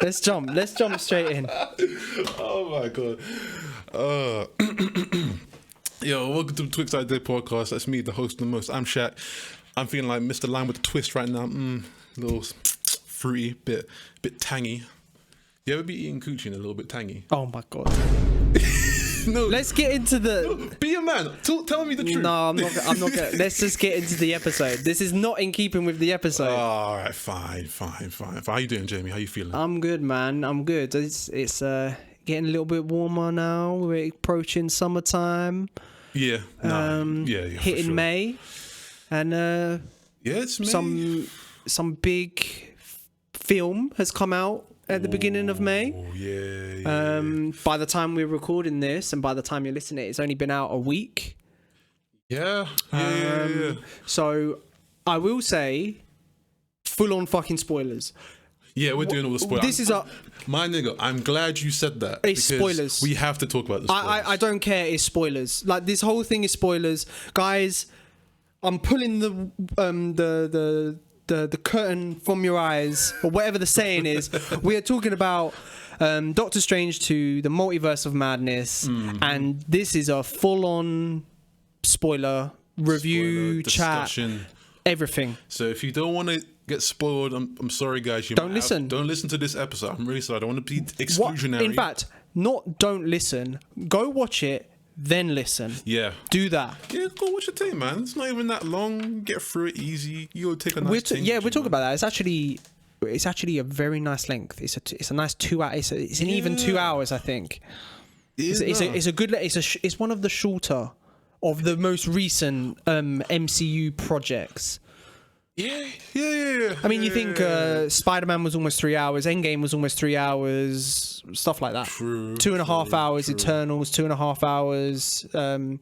Let's jump straight in. Oh my god. Yo, welcome to the Betwixt Ideas Podcast. That's me, the host of the most. I'm Shaq. I'm feeling like Mr. Lime with the twist right now. A little fruity, bit tangy. You ever be eating coochie and a little bit tangy? Oh my god. No. Let's get into the. No, be a man. Tell me the truth. No, I'm not gonna. Let's just get into the episode. This is not in keeping with the episode. All right, fine. How you doing, Jamie? How you feeling? I'm good, man. I'm good. It's getting a little bit warmer now. We're approaching summertime. Yeah. Yeah. Hitting sure. May, and yeah, it's May. some big film has come out at the beginning of May. Oh yeah. By the time we're recording this, and by the time you're listening, it's only been out a week. Yeah. So I will say, full on fucking spoilers. Yeah, we're doing all the spoilers. This is my nigga. I'm glad you said that. It's spoilers. We have to talk about the spoilers. I don't care. It's spoilers. Like, this whole thing is spoilers, guys. I'm pulling the curtain from your eyes, or whatever the saying is. We are talking about Doctor Strange to the Multiverse of Madness, and this is a full-on spoiler review, discussion, chat, everything. So if you don't want to get spoiled, I'm sorry, guys. Don't listen. Don't listen to this episode. I'm really sorry. I don't want to be exclusionary. In fact, not don't listen. Go watch it, then listen. Yeah. Do that. Yeah, go watch the thing, man. It's not even that long. Get through it easy. You'll take a nice we're talking about that. It's actually a very nice length. It's a nice 2 hours. It's an even 2 hours, I think. It's one of the shorter of the most recent MCU projects. Yeah. I mean, you think Spider-Man was almost 3 hours, Endgame was almost 3 hours, stuff like that. True. 2.5 hours, Eternals, 2.5 hours. The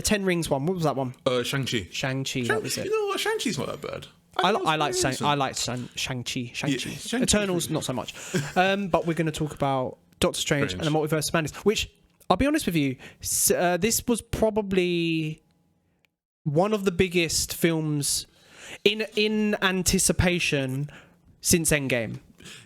Ten Rings one. What was that one? Shang-Chi. That was it. You know what? Shang-Chi's not that bad. I like Shang-Chi. Yeah, Eternals, not so much. But we're going to talk about Doctor Strange and the Multiverse of Madness, which, I'll be honest with you, this was probably one of the biggest films in anticipation since Endgame.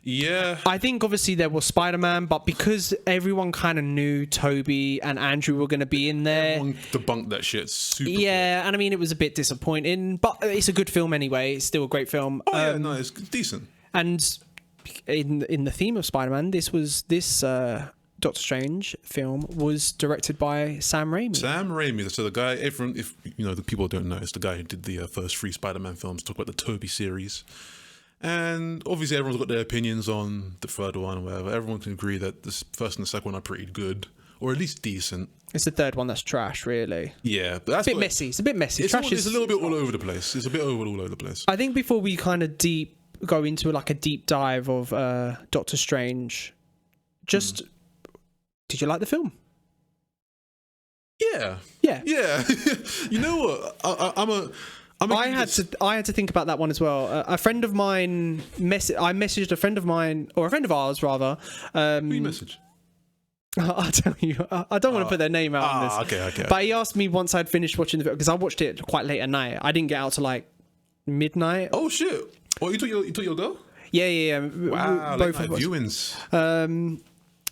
Yeah. I think obviously there was Spider-Man, but because everyone kind of knew Toby and Andrew were going to be in there, everyone debunked that shit super quick. And I mean, it was a bit disappointing, but it's a good film anyway. It's still a great film. No, it's decent. And in the theme of Spider-Man, this Doctor Strange film was directed by Sam Raimi. So the guy, if you know, the people don't know, it's the guy who did the first 3 Spider-Man films, talk about the Toby series. And obviously everyone's got their opinions on the third one or whatever. Everyone can agree that the first and the second one are pretty good, or at least decent. It's the third one that's trash, really. Yeah, but that's messy. It's a bit messy. It's a little bit all over the place. It's a bit all over the place. I think before we kind of go into like a deep dive of Doctor Strange, just... Did you like the film? Yeah. You know what? I had to think about that one as well. A friend of mine I messaged a friend of mine, or a friend of ours rather. Who you message? I'll tell you. I don't want to put their name out on this. Okay. But he asked me once I'd finished watching the film, because I watched it quite late at night. I didn't get out till like midnight. Oh shit! Well, you took your girl? Yeah. Wow, both viewings.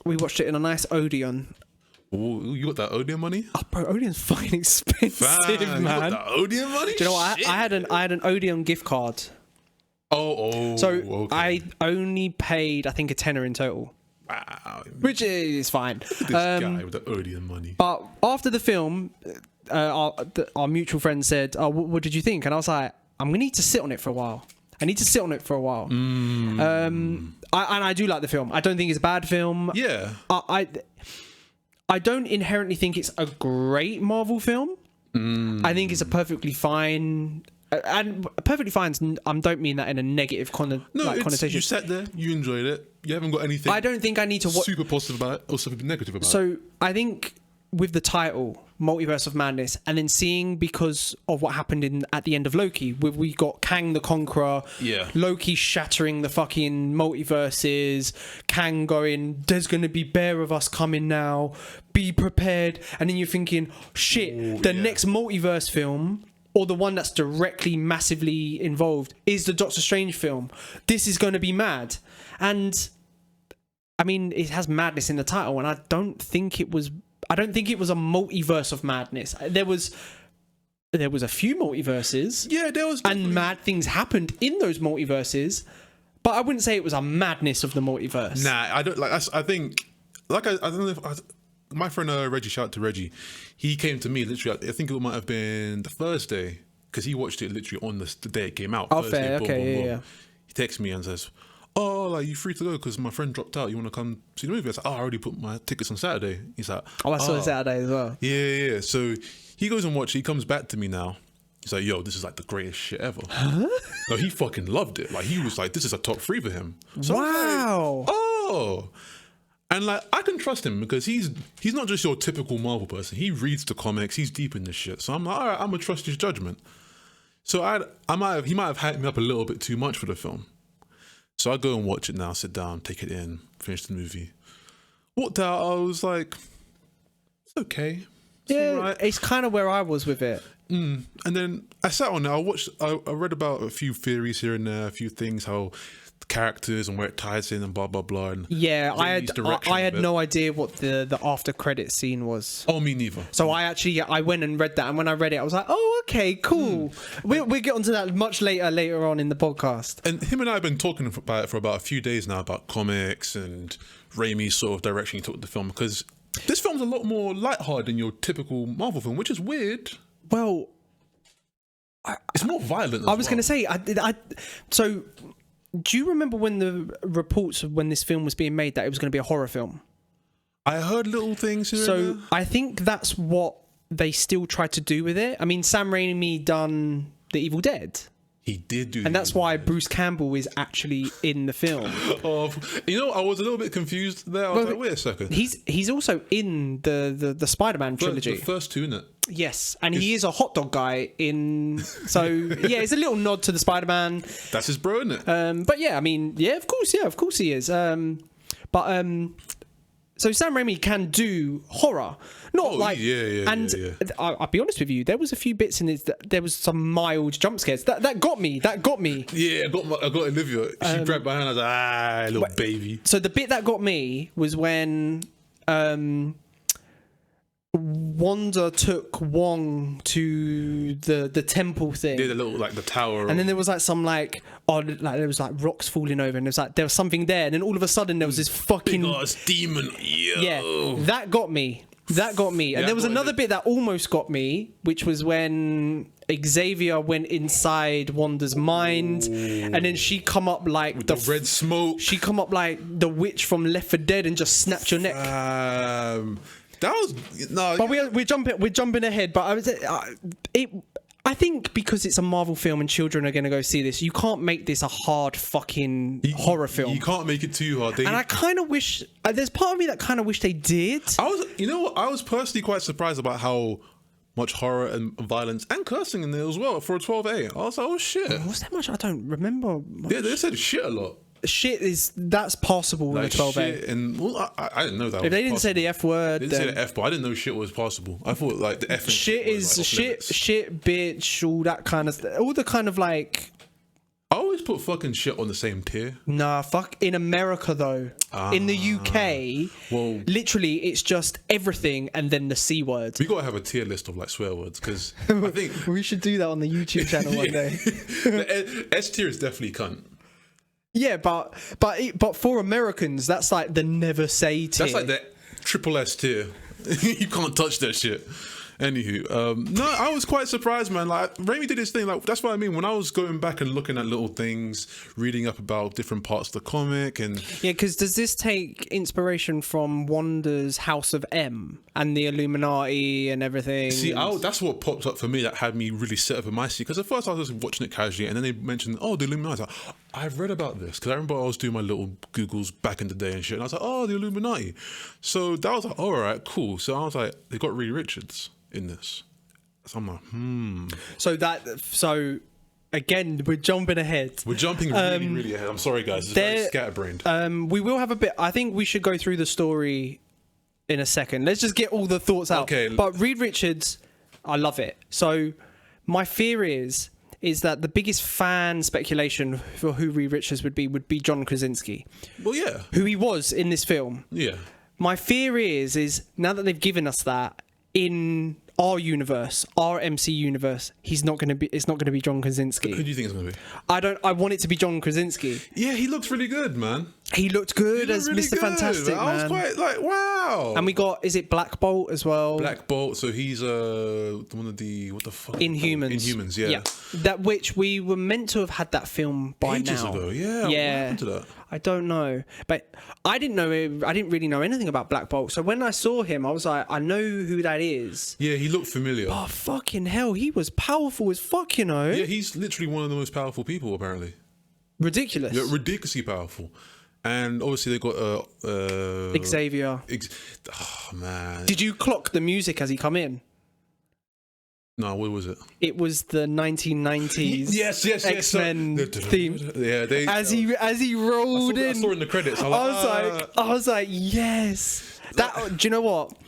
We watched it in a nice Odeon. Oh, you got that Odeon money? Oh, bro, Odeon's fucking expensive, man. You got that Odeon money? Do you know what? I had an Odeon gift card. So okay. I only paid, I think, $10 in total. Wow. Which is fine. This guy with the Odeon money. But after the film, our mutual friend said, what did you think? And I was like, I'm going to need to sit on it for a while. And I do like the film. I don't think it's a bad film. Yeah. I don't inherently think it's a great Marvel film. I think it's a perfectly fine... And perfectly fine, I don't mean that in a negative connotation. You sat there, you enjoyed it. You haven't got anything... I don't think I need to... super positive about it or something negative about it. So I think with the title, Multiverse of Madness, and then seeing, because of what happened at the end of Loki, where we got Kang the Conqueror, Loki shattering the fucking multiverses, Kang going, there's going to be bear of us coming now, be prepared. And then you're thinking, shit, the next multiverse film, or the one that's directly massively involved, is the Doctor Strange film. This is going to be mad. And I mean, it has madness in the title, and I don't think it was a multiverse of madness. There was a few multiverses. Yeah, there was, and mad things happened in those multiverses, but I wouldn't say it was a madness of the multiverse. Nah, I don't like. I think, like, I don't know if my friend Reggie, shout out to Reggie. He came to me literally. I think it might have been the Thursday, because he watched it literally on the day it came out. Oh, Thursday, fair. Okay, yeah. He texts me and says, "Oh, like, you free to go? Because my friend dropped out. You want to come see the movie?" I was like, "Oh, I already put my tickets on Saturday." He's like, "Oh, I saw it Saturday as well." Yeah. So he goes and watches. He comes back to me now. He's like, "Yo, this is like the greatest shit ever." Huh? No, he fucking loved it. Like, he was like, "This is a top 3 for him." So wow. Like, oh. And like, I can trust him because he's not just your typical Marvel person. He reads the comics. He's deep in this shit. So I'm like, all right, I'm gonna trust his judgment. So he might have hyped me up a little bit too much for the film. So I go and watch it now, sit down, take it in, finish the movie. Walked out, I was like, it's okay. It's kind of where I was with it. And then I sat on it, I read about a few theories here and there, a few things, how the characters and where it ties in and blah, blah, blah. And I had no idea what the after credit scene was. Oh, me neither. So I went and read that, and when I read it, I was like, oh, okay, cool. We'll get onto that much later on in the podcast. And him and I have been talking about it for about a few days now, about comics and Raimi's sort of direction he took the film, because this film's a lot more lighthearted than your typical Marvel film, which is weird. Well, it's more violent. I was going to say, so do you remember when the reports of when this film was being made that it was going to be a horror film? I heard little things here. So I think that's what they still tried to do with it. I mean, Sam Raimi done The Evil Dead. He did do, and that's why Bruce Campbell is actually in the film. I was a little bit confused there. I was like, wait a second. He's also in the Spider-Man trilogy. The first two, innit? Yes, and he is a hot dog guy in. So yeah, it's a little nod to the Spider-Man. That's his bro, isn't it? But yeah, I mean, of course he is. So Sam Raimi can do horror, not I'll be honest with you, there was a few bits in it that there was some mild jump scares that got me. Yeah, I got Olivia. She grabbed my hand. I was like, little baby. So the bit that got me was when Wanda took Wong to the temple thing. Yeah, the little, like, the tower. And then there was like some there was like rocks falling over, and there was something there, and then all of a sudden there was this fucking big ass demon. Yo. Yeah, that got me. And there was another bit that almost got me, which was when Xavier went inside Wanda's mind, and then she come up like with the red smoke. She come up like the witch from Left 4 Dead and just snapped your neck. That was no. But we're jumping ahead. But I think because it's a Marvel film and children are going to go see this, you can't make this a hard fucking horror film. You can't make it too hard. And I kind of wish there's part of me that kind of wish they did. I was personally quite surprised about how much horror and violence and cursing in there as well for a 12A. I was like, oh shit. Was that much? I don't remember much. Yeah, they said shit a lot. Shit that's possible in a 12A. Shit, and I didn't know that. If they didn't say the F word, they didn't say the F, but I didn't know shit was possible. I thought like the F and shit is like shit, bitch, all that kind of stuff. All the kind of like. I always put fucking shit on the same tier. Nah, fuck. In America though, in the UK, literally it's just everything and then the C word. We gotta have a tier list of like swear words, because I think we should do that on the YouTube channel one day. The S tier is definitely cunt. Yeah, but for Americans, that's like the never say tier. That's like the triple S tier. You can't touch that shit. Anywho, no, I was quite surprised, man. Like, Raimi did his thing. Like, that's what I mean. When I was going back and looking at little things, reading up about different parts of the comic, and yeah, because does this take inspiration from Wanda's House of M and the Illuminati and everything? See, that's what popped up for me that had me really set up in my seat. Because at first I was just watching it casually, and then they mentioned, the Illuminati. I've read about this because I remember I was doing my little Googles back in the day and shit, and I was like, oh, the Illuminati. So that was like, all right, cool. So I was like, they got Reed Richards in this. So I'm like, So again, we're jumping ahead. We're jumping really, really ahead. I'm sorry, guys. It's very scatterbrained. We will have a bit. I think we should go through the story in a second. Let's just get all the thoughts out. Okay. But Reed Richards, I love it. So my fear is that the biggest fan speculation for who Reed Richards would be John Krasinski. Well, yeah. Who he was in this film. Yeah. My fear is now that they've given us that in our universe, our MC universe, it's not going to be John Krasinski. Who do you think it's going to be? I want it to be John Krasinski. Yeah, he looks really good, man. He looked good as really Mr. good. Fantastic, man. I was quite like, wow. And we got, is it Black Bolt as well? Black Bolt, so he's one of the, what the fuck? Inhumans. Inhumans, yeah. That which we were meant to have had that film by Ages now. ago, yeah. What happened to that? I don't know. But I didn't really know anything about Black Bolt. So when I saw him, I was like, I know who that is. Yeah, he looked familiar. Oh, fucking hell. He was powerful as fuck, you know. Yeah, he's literally one of the most powerful people, apparently. Ridiculous. Yeah, ridiculously powerful. And obviously they got Xavier. Oh man! Did you clock the music as he come in? No, what was it? It was the 1990s. Yes. X-Men theme. Yeah, as he rolled in. I saw it in the credits. I was like, yes. Do you know what?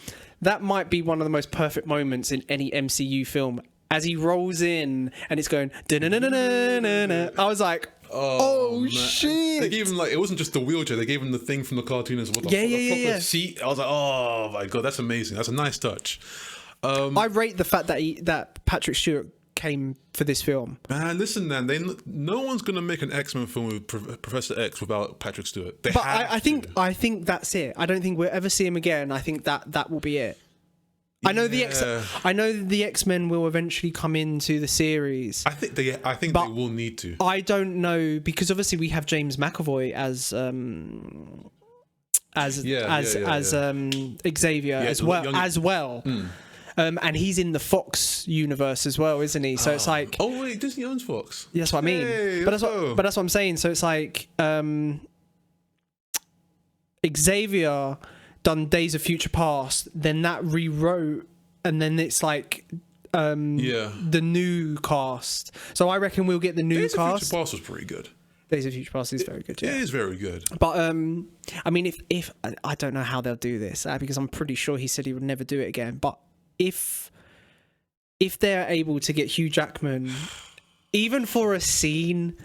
That might be one of the most perfect moments in any MCU film. As he rolls in and it's going. I was like. Oh shit! They gave him it wasn't just the wheelchair. They gave him the thing from the cartoon as well. Yeah. Seat. I was like, oh my god, that's amazing. That's a nice touch. I rate the fact that Patrick Stewart came for this film. Man, listen, man. No one's gonna make an X-Men film with Professor X without Patrick Stewart. I think that's it. I don't think we'll ever see him again. I think that will be it. I know the X-Men will eventually come into the series. I think they will need to. I don't know because obviously we have James McAvoy as Xavier as well. And he's in the Fox universe as well, isn't he? So it's like, oh wait, Disney owns Fox. That's what I mean. Hey, but that's what I'm saying. So it's like Xavier done Days of Future Past, then that rewrote, and then it's like the new cast. So I reckon we'll get the new Days cast. Days of Future Past was pretty good. Days of Future Past is very good. Yeah. It is very good. But I mean, if I don't know how they'll do this because I'm pretty sure he said he would never do it again. But if they're able to get Hugh Jackman, even for a scene.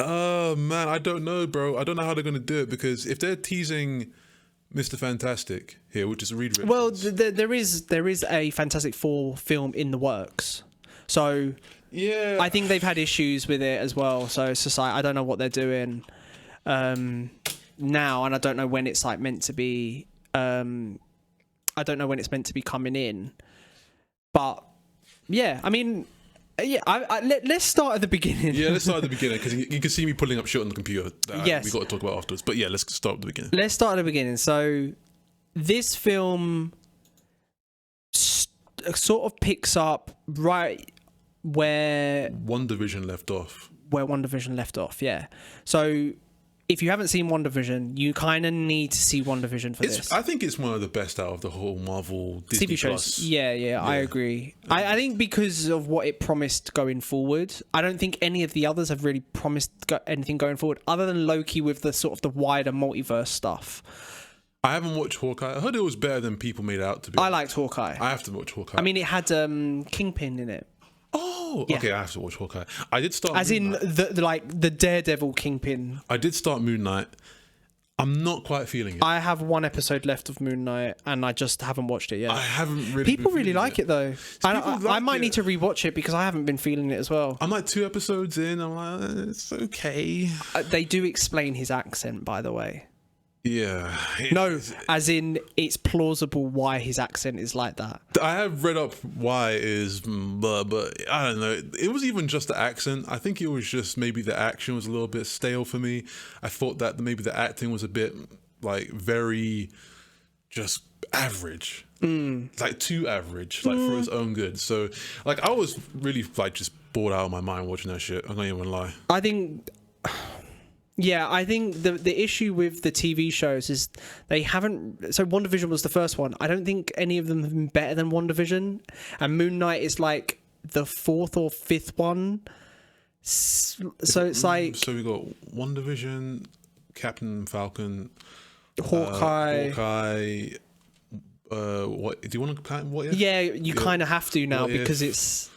Oh man, I don't know, bro. I don't know how they're gonna do it because if they're teasing Mr. Fantastic here, which is Reed Richards. Well, there is a Fantastic Four film in the works, so yeah, I think they've had issues with it as well. So it's just like I don't know what they're doing now, and I don't know when it's meant to be. I don't know when it's meant to be coming in, but yeah, I mean. Yeah, let's start at the beginning. Yeah, let's start at the beginning because you can see me pulling up shit on the computer. Yes. We got to talk about afterwards. But yeah, let's start at the beginning. Let's start at the beginning. So this film sort of picks up right where WandaVision left off. Yeah. So if you haven't seen WandaVision, you kind of need to see WandaVision for this. I think it's one of the best out of the whole Marvel Disney TV shows. Plus. Yeah, I agree. I think because of what it promised going forward, I don't think any of the others have really promised anything going forward, other than Loki with the sort of the wider multiverse stuff. I haven't watched Hawkeye. I heard it was better than people made it out to be. I liked Hawkeye. I have to watch Hawkeye. I mean, it had Kingpin in it. Oh, yeah. Okay. I have to watch Hawkeye. I did start. As in the Daredevil Kingpin. I did start Moon Knight. I'm not quite feeling it. I have one episode left of Moon Knight, and I just haven't watched it yet. I haven't really. People really like it though. I might need to rewatch it because I haven't been feeling it as well. I'm like 2 episodes in. I'm like, it's okay. They do explain his accent, by the way. Yeah. No, as in it's plausible why his accent is like that. I have read up why it is, but I don't know. It was even just the accent. I think it was just maybe the action was a little bit stale for me. I thought that maybe the acting was a bit very just average. Like too average, like for its own good. So like I was really just bored out of my mind watching that shit. I'm not even gonna lie. I think Yeah, I think the issue with the TV shows is they haven't. So WandaVision was the first one. I don't think any of them have been better than WandaVision, and Moon Knight is like the fourth or fifth one. So it's like, so we got WandaVision, Captain Falcon, Hawkeye. What do you want to plan? What if? Yeah, you kind of have to now because it's.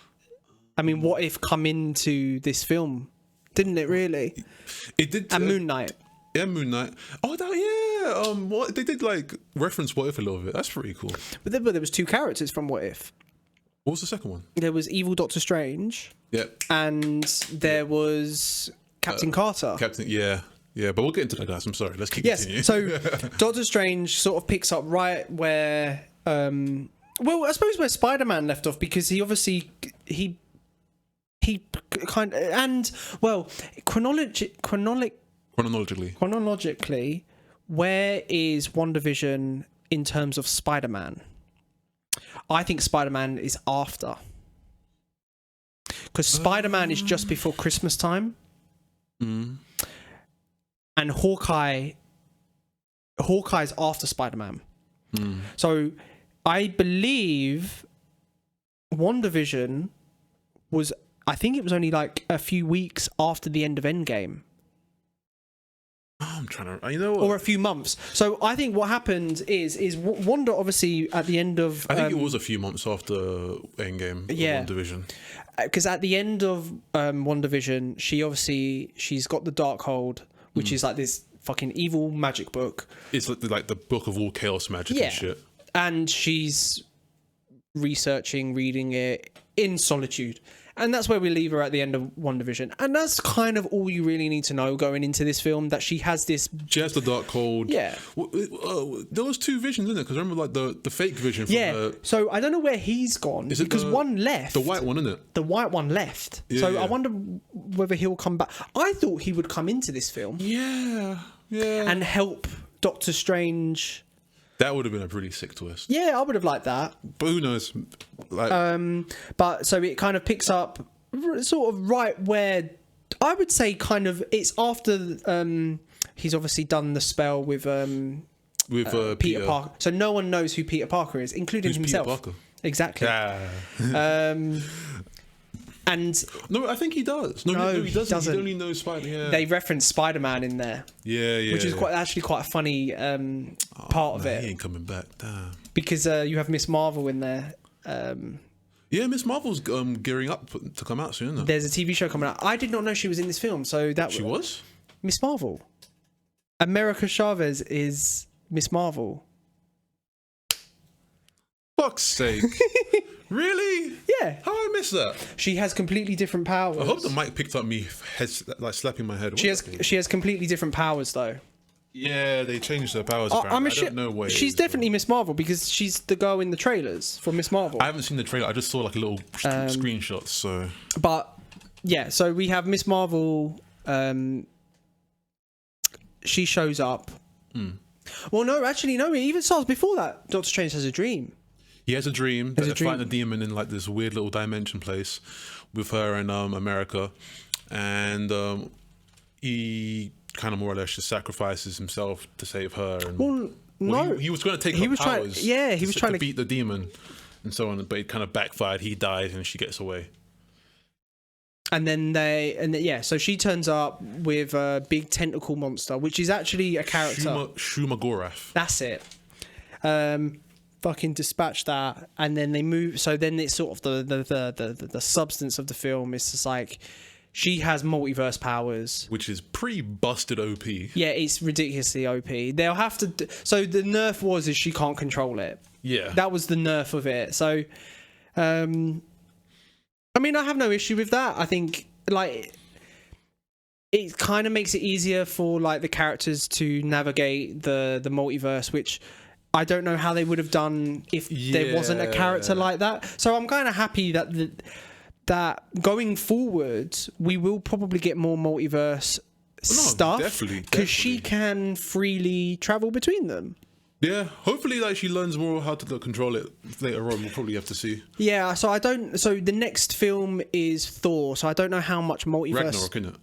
I mean, what if come into this film? Didn't it really? It did. And Moon Knight. Yeah, Moon Knight. Oh, yeah. What they did like reference What If a little bit. That's pretty cool. But there was two characters from What If. What was the second one? There was Evil Doctor Strange. Yeah. And there was Captain Carter. Yeah. But we'll get into that, guys. I'm sorry. Let's keep continuing. So Doctor Strange sort of picks up right where, well, I suppose where Spider-Man left off, because he obviously he kind of, and well, chronologically, where is WandaVision in terms of Spider-Man? I think Spider-Man is after, because Spider-Man is just before Christmas time, and Hawkeye's after Spider-Man. So I believe WandaVision was, I think it was only like a few weeks after the end of Endgame. I'm trying to, you know what? Or a few months. So I think what happened is Wanda obviously at the end of... I think it was a few months after Endgame. Yeah. WandaVision. Because at the end of WandaVision, she's got the Darkhold, which is like this fucking evil magic book. It's like the book of all chaos magic and shit. And she's reading it in solitude. And that's where we leave her at the end of WandaVision. And that's kind of all you really need to know going into this film, that she has this... She has the Darkhold. Yeah. There was two visions, isn't it? Because remember, like, the fake vision from the... So I don't know where he's gone, because one left. The white one, isn't it? The white one left. Yeah, so I wonder whether he'll come back. I thought he would come into this film. Yeah. And help Doctor Strange... That would have been a pretty sick twist. Yeah, I would have liked that. But who knows? Like, but so it kind of picks up sort of right where I would say kind of it's after he's obviously done the spell with Peter Parker. So no one knows who Peter Parker is, including himself. Peter Parker? Exactly. And no, I think he does. No, he doesn't. He only knows Spider. Yeah. They reference Spider-Man in there. Yeah. Which is actually quite a funny part of it. He ain't coming back. Damn. Because you have Miss Marvel in there. Yeah, Miss Marvel's gearing up to come out soon. Isn't it? There's a TV show coming out. I did not know she was in this film. So she was Miss Marvel. America Chavez is Miss Marvel. Fuck's sake. Really? Yeah. How I missed that? She has completely different powers. I hope the mic picked up me like slapping my head. She has completely different powers though. Yeah, they changed her powers. I don't know where. She's definitely Miss Marvel because she's the girl in the trailers for Miss Marvel. I haven't seen the trailer. I just saw like a little screenshots. So, but yeah, so we have Miss Marvel. She shows up. Well, no, actually, no. It even starts before that. Doctor Strange has a dream. He has a dream that they're fighting a demon in like this weird little dimension place with her in America, and he kind of more or less just sacrifices himself to save her. And he was going to take her powers. He was trying to beat the demon and so on, but it kind of backfired. He dies and she gets away. And then so she turns up with a big tentacle monster, which is actually a character. Shumagorath. That's it. Fucking dispatch that, and then they move. So then it's sort of the substance of the film is just like she has multiverse powers, which is pretty busted OP. Yeah, it's ridiculously OP. They'll have to. So the nerf is she can't control it. Yeah, that was the nerf of it. So, I mean, I have no issue with that. I think like it kind of makes it easier for like the characters to navigate the multiverse, which I don't know how they would have done if there wasn't a character like that. So I'm kind of happy that that going forward we will probably get more multiverse stuff because she can freely travel between them. Yeah, hopefully like she learns more how to control it later on. We'll probably have to see. Yeah, so the next film is Thor, so I don't know how much multiverse. Ragnarok, isn't it?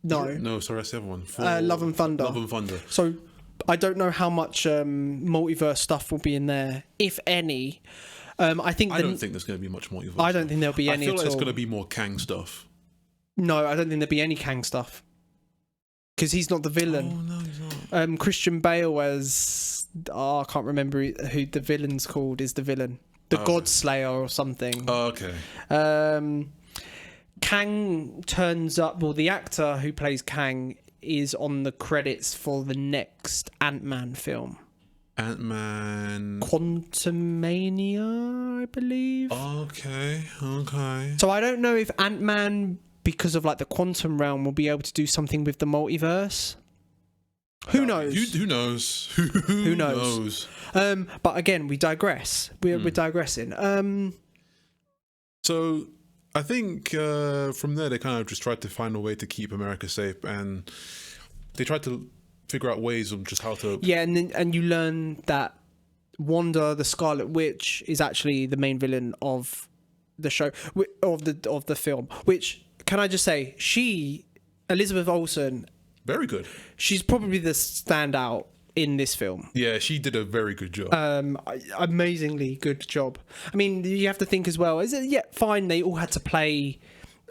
No, sorry, that's the other one. Love and Thunder. Love and Thunder. So I don't know how much multiverse stuff will be in there, if any. I don't think there's going to be much multiverse. I don't think there'll be any. I feel like it's going to be more Kang stuff. No, I don't think there'll be any Kang stuff. Because he's not the villain. Oh, no, he's not. Christian Bale as... I can't remember who the villain's called, is the villain. The God Slayer or something. Oh, okay. Kang turns up... Well, the actor who plays Kang is on the credits for the next Ant-Man film. Ant-Man... Quantumania, I believe. Okay. So I don't know if Ant-Man... because of like the quantum realm, we'll be able to do something with the multiverse. Who knows? Who knows? Who knows? But again, we digress. We're digressing. So I think from there they kind of just tried to find a way to keep America safe, and they tried to figure out ways of just how to. Yeah, and you learn that Wanda, the Scarlet Witch, is actually the main villain of the show, of the film, which. Can I just say, Elizabeth Olsen... Very good. She's probably the standout in this film. Yeah, she did a very good job. Amazingly good job. I mean, you have to think as well, fine, they all had to play...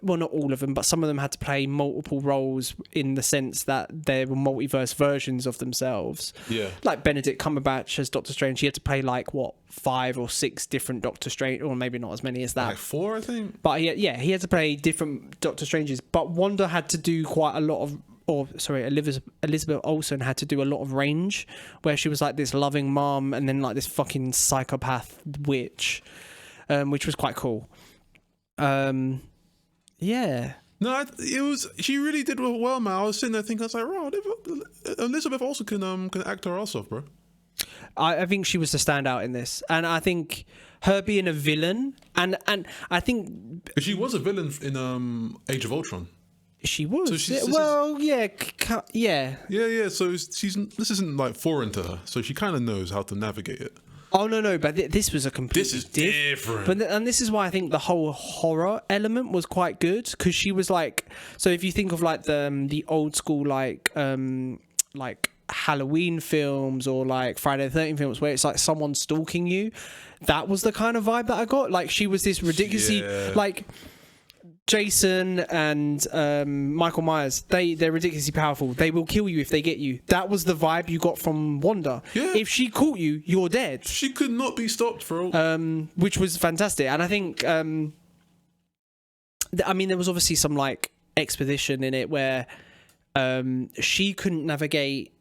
Well, not all of them, but some of them had to play multiple roles in the sense that there were multiverse versions of themselves. Yeah. Like Benedict Cumberbatch as Doctor Strange, he had to play 5 or 6 different Doctor Strange, or maybe not as many as that. 4, I think. But he had to play different Doctor Stranges. But Wanda had to do quite a lot of... Elizabeth Olsen had to do a lot of range, where she was like this loving mom and then like this fucking psychopath witch, which was quite cool. Yeah. No, it was. She really did well, man. I was sitting there thinking, I was like, "Bro, Elizabeth also can act her ass off, bro." I think she was the standout in this, and I think her being a villain, and I think she was a villain in Age of Ultron. She was. So yeah. So this isn't like foreign to her, so she kind of knows how to navigate it. Oh no! But this was a completely. This is different. And this is why I think the whole horror element was quite good, because she was like. So if you think of like the old school like Halloween films or like Friday the 13th films, where it's like someone stalking you, that was the kind of vibe that I got. Like she was this ridiculously like. Jason and Michael Myers, they're ridiculously powerful. They will kill you if they get you. That was the vibe you got from Wanda. Yeah. If she caught you, you're dead. She could not be stopped for all. Which was fantastic. And I think, there was obviously some like expedition in it where she couldn't navigate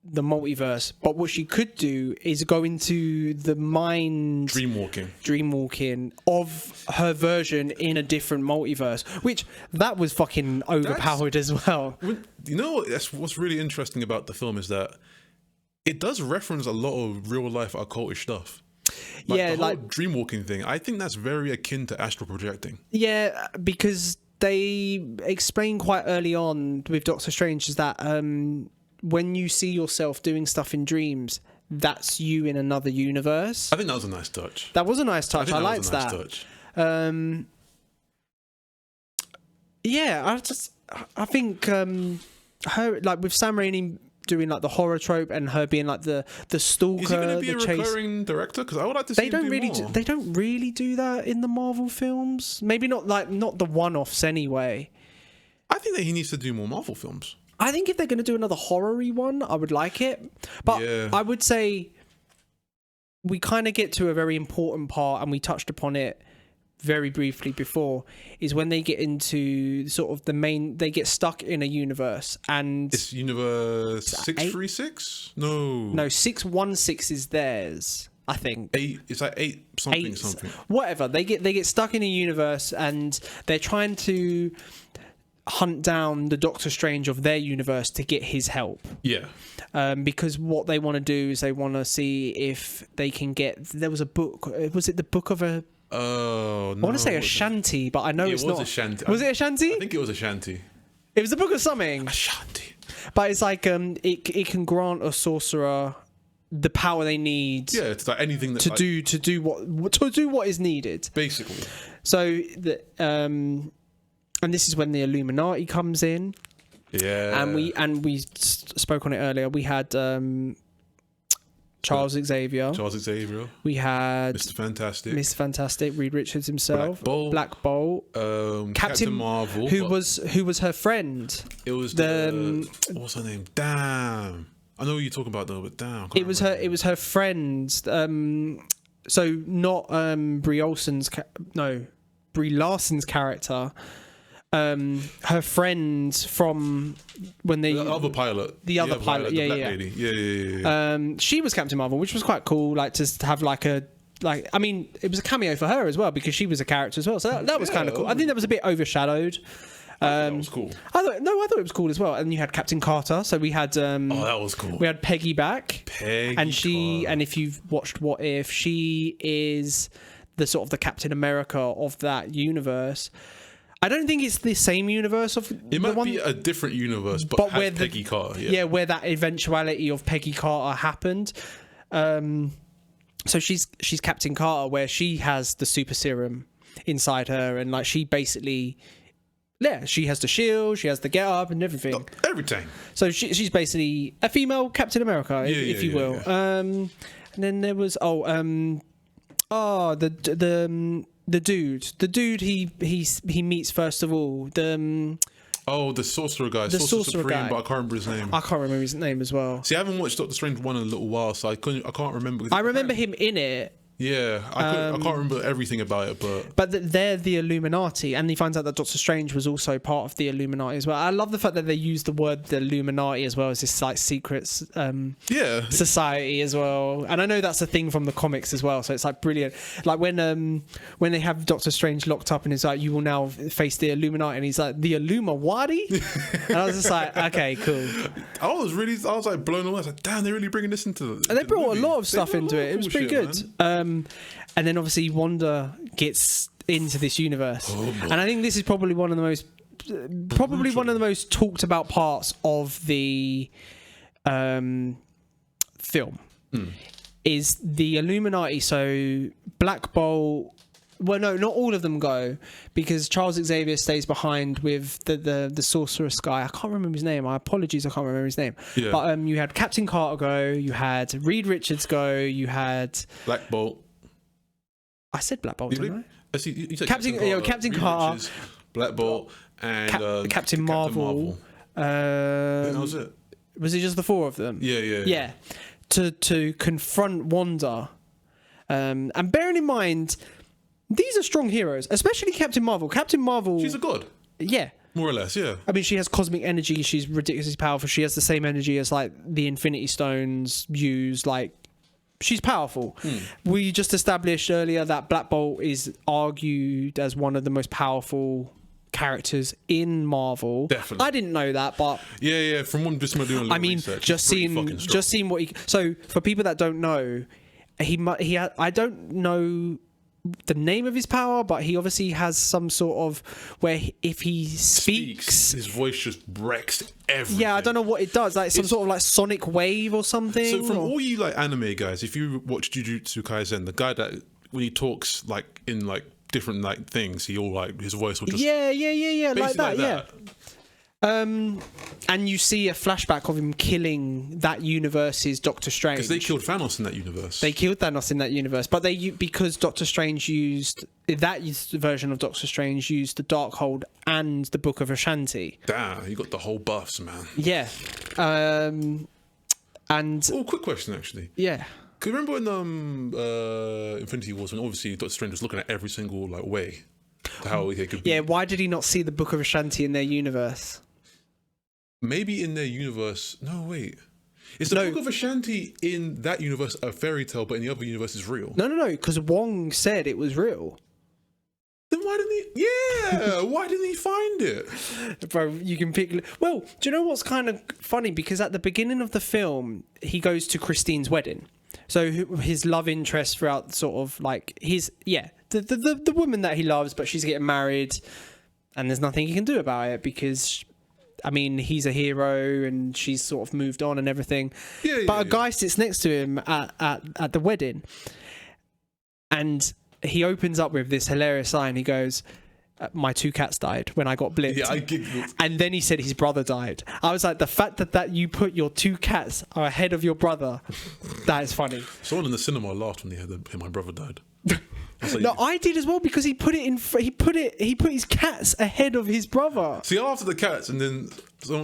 the multiverse, but what she could do is go into the mind dreamwalking of her version in a different multiverse, which that was fucking overpowered as well. You know what's really interesting about the film is that it does reference a lot of real life occultish stuff. The whole dreamwalking thing, I think that's very akin to astral projecting. Yeah, because they explain quite early on with Doctor Strange is that when you see yourself doing stuff in dreams, that's you in another universe. I think that was a nice touch. That was a nice touch. I liked that. I think her, like with Sam Raimi doing like the horror trope and her being like the stalker. Is he going to be a recurring director? Because I would like to see him do more. They don't really do that in the Marvel films. Maybe not the one-offs anyway. I think that he needs to do more Marvel films. I think if they're going to do another horror-y one, I would like it. But I would say we kind of get to a very important part, and we touched upon it very briefly before, is when they get into sort of they get stuck in a universe. And it's universe 636? No, 616 is theirs, I think. 8, it's like 8 something. Whatever. They get stuck in a universe, and they're trying to hunt down the Doctor Strange of their universe to get his help. Yeah. Because what they want to do is they want to see if they can get... There was a book. Was it the book of a... Oh, no. I want to say a shanty, but I know it's not. It was a shanty. Was it a shanty? I think it was a shanty. It was the book of something. A shanty. But it's like it can grant a sorcerer the power they need. Yeah, it's like anything that to do what is needed. Basically. So and this is when the Illuminati comes in. Yeah. And we spoke on it earlier. We had Charles Xavier. We had Mr. Fantastic, Reed Richards himself, Black Bolt, Captain Marvel, who was her friend. It was the what's her name? Damn, I know what you're talking about though, but damn, it was her friend. So not Brie Larson's character. Her friend from when they the other pilot, yeah, lady. Yeah. She was Captain Marvel, which was quite cool. Like to have it was a cameo for her as well because she was a character as well. So that was kind of cool. I think that was a bit overshadowed. That was cool. I thought it was cool as well. And you had Captain Carter. So we had that was cool. We had Peggy back. And if you've watched What If, she is the sort of the Captain America of that universe. I don't think it's the same universe of it might be a different universe, but has Peggy Carter. Yeah, where that eventuality of Peggy Carter happened. So she's Captain Carter, where she has the super serum inside her, and like she basically, she has the shield, she has the get up and everything. Everything. So she's basically a female Captain America, if you will. Yeah. And then there was the dude he meets first of all. The sorcerer guy, the sorcerer Supreme, but I can't remember his name. I can't remember his name as well. See, I haven't watched Doctor Strange 1 in a little while, so I can't remember. I remember him in it. Yeah, I can't remember everything about it, but they're the Illuminati, and he finds out that Doctor Strange was also part of the Illuminati as well. I love the fact that they use the word the Illuminati as well as this like secret society as well. And I know that's a thing from the comics as well, so it's like brilliant. Like when they have Doctor Strange locked up and it's like, you will now face the Illuminati, and he's like, the Illuminati? And I was just like, okay, cool. I was like blown away. I was like, damn, they're really bringing this into the and they brought a lot of stuff into it. It was pretty good. Man. And then obviously Wanda gets into this universe, and I think this is probably one of the most talked about parts of the film is the Illuminati. So Black Bolt. Well, no, not all of them go, because Charles Xavier stays behind with the sorceress guy. I can't remember his name. My apologies, I can't remember his name. Yeah. But you had Captain Carter go. You had Reed Richards go. You had Black Bolt. I said Black Bolt, didn't I? You said Captain Carter, Richards, Black Bolt, and Captain Marvel. That was it. Was it just the four of them? Yeah. To confront Wanda, and bearing in mind, these are strong heroes, especially Captain Marvel. Captain Marvel, she's a god. Yeah. More or less, yeah. I mean, she has cosmic energy. She's ridiculously powerful. She has the same energy as like the Infinity Stones use. Like, she's powerful. We just established earlier that Black Bolt is argued as one of the most powerful characters in Marvel. Definitely. I didn't know that, but yeah. From one just doing a little research, just seeing what he. So for people that don't know, I don't know the name of his power, but he obviously has some sort of where if he speaks his voice just wrecks everything. Yeah, I don't know what it does, like some sort of like sonic wave or something. So from all you like anime guys, if you watch Jujutsu Kaisen, the guy that when he talks like in like different like things, he all like his voice will just like that. Yeah. And you see a flashback of him killing that universe's Doctor Strange. Because they killed Thanos in that universe. But because Doctor Strange used that version of Doctor Strange used the Darkhold and the Book of Ashanti. Damn, you got the whole buffs, man. Yeah. And quick question actually. Yeah. Cause remember in Infinity Wars when obviously Doctor Strange was looking at every single like way to how he could be. Yeah. Why did he not see the Book of Ashanti in their universe? Maybe in their universe. No, wait. Is the Book of Ashanti in that universe a fairy tale, but in the other universe is real? No. Because Wong said it was real. Then why didn't he? Yeah, why didn't he find it? Bro, you can pick. Well, do you know what's kind of funny? Because at the beginning of the film, he goes to Christine's wedding. So his love interest throughout, sort of like the woman that he loves, but she's getting married, and there's nothing he can do about it because. I mean, he's a hero and she's sort of moved on and everything. But a guy sits next to him at the wedding and he opens up with this hilarious line. He goes, my 2 cats died when I got blipped. Yeah, I giggled. And then he said his brother died. I was like, the fact that you put your 2 cats are ahead of your brother, that is funny. Someone in the cinema laughed when they heard my brother died. Like, No, I did as well because he put his cats ahead of his brother. See, I laughed at the cats, and then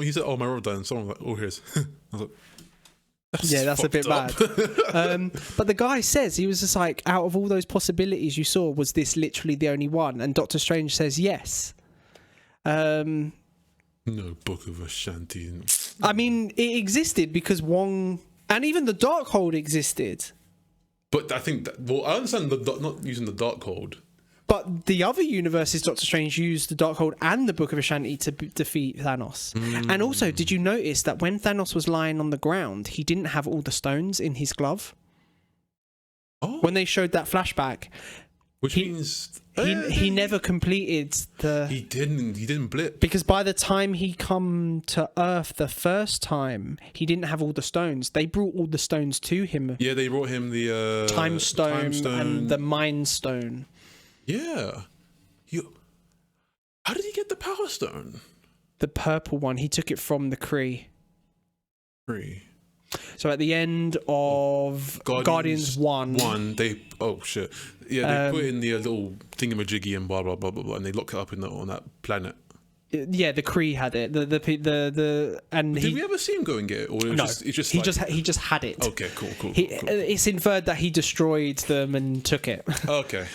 he said, "Oh, my brother died," and someone was like, "Oh, here's." I was like, That's a bit bad. But the guy says, he was just like, out of all those possibilities you saw, was this literally the only one? And Doctor Strange says yes. No Book of Ashanti. I mean, it existed because Wong, and even the Darkhold existed. But I think that, well, I understand not using the Darkhold. But the other universes, Doctor Strange used the Darkhold and the Book of Ashanti to defeat Thanos. And also, did you notice that when Thanos was lying on the ground, he didn't have all the stones in his glove? Oh. When they showed that flashback, Which means he never completed the... He didn't blip. Because by the time he come to Earth the first time, he didn't have all the stones. They brought all the stones to him. Yeah, they brought him the Time stone and the Mind Stone. Yeah. How did he get the Power Stone? The purple one. He took it from the Kree. So at the end of Guardians 1... they... Oh, shit. Yeah, they put in the little thingamajiggy and blah, blah, blah, blah, blah, and they lock it up on that planet. Yeah, the Kree had it. And did we ever see him go and get it? Or no, he just had it. Okay, cool. It's inferred that he destroyed them and took it. Okay.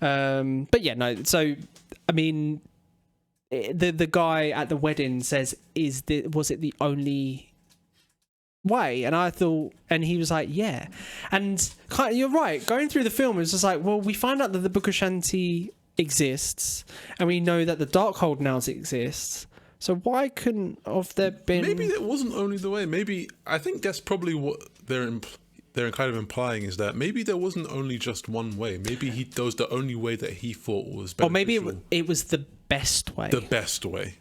But yeah, no. So, I mean, the guy at the wedding says, was it the only way? And I thought, and he was like, yeah. And you're right. Going through the film, it was just like, well, we find out that the Book of Shanti exists, and we know that the Darkhold now exists. So why couldn't have there been? Maybe that wasn't only the way. Maybe I think that's probably what they're kind of implying, is that maybe there wasn't only just one way. Maybe that was the only way that he thought was beneficial. Or maybe it was the best way. The best way.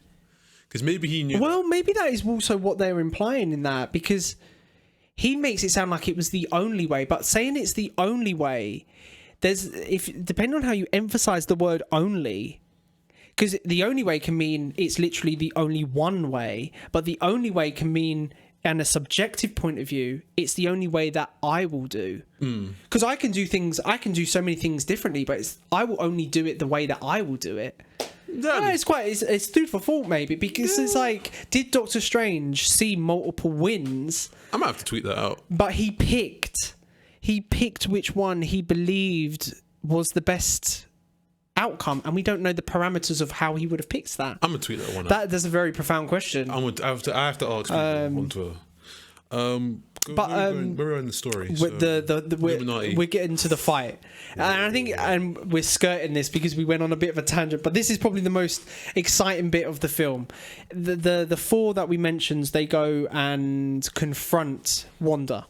Because maybe he knew. Well, maybe that is also what they're implying in that, because he makes it sound like it was the only way, but saying it's the only way, depending on how you emphasize the word only, because the only way can mean it's literally the only one way, but the only way can mean, and a subjective point of view, it's the only way that I will do. Because I can do so many things differently, but I will only do it the way that I will do it. It's food for thought, maybe, because it's like, did Doctor Strange see multiple wins? I might have to tweet that out. But he picked which one he believed was the best outcome, and we don't know the parameters of how he would have picked that. I'm gonna tweet that one out. That's a very profound question. I have to ask people on Twitter. We're in the story. We're getting to the fight, and I think we're skirting this because we went on a bit of a tangent. But this is probably the most exciting bit of the film. The 4 that we mentioned, they go and confront Wanda,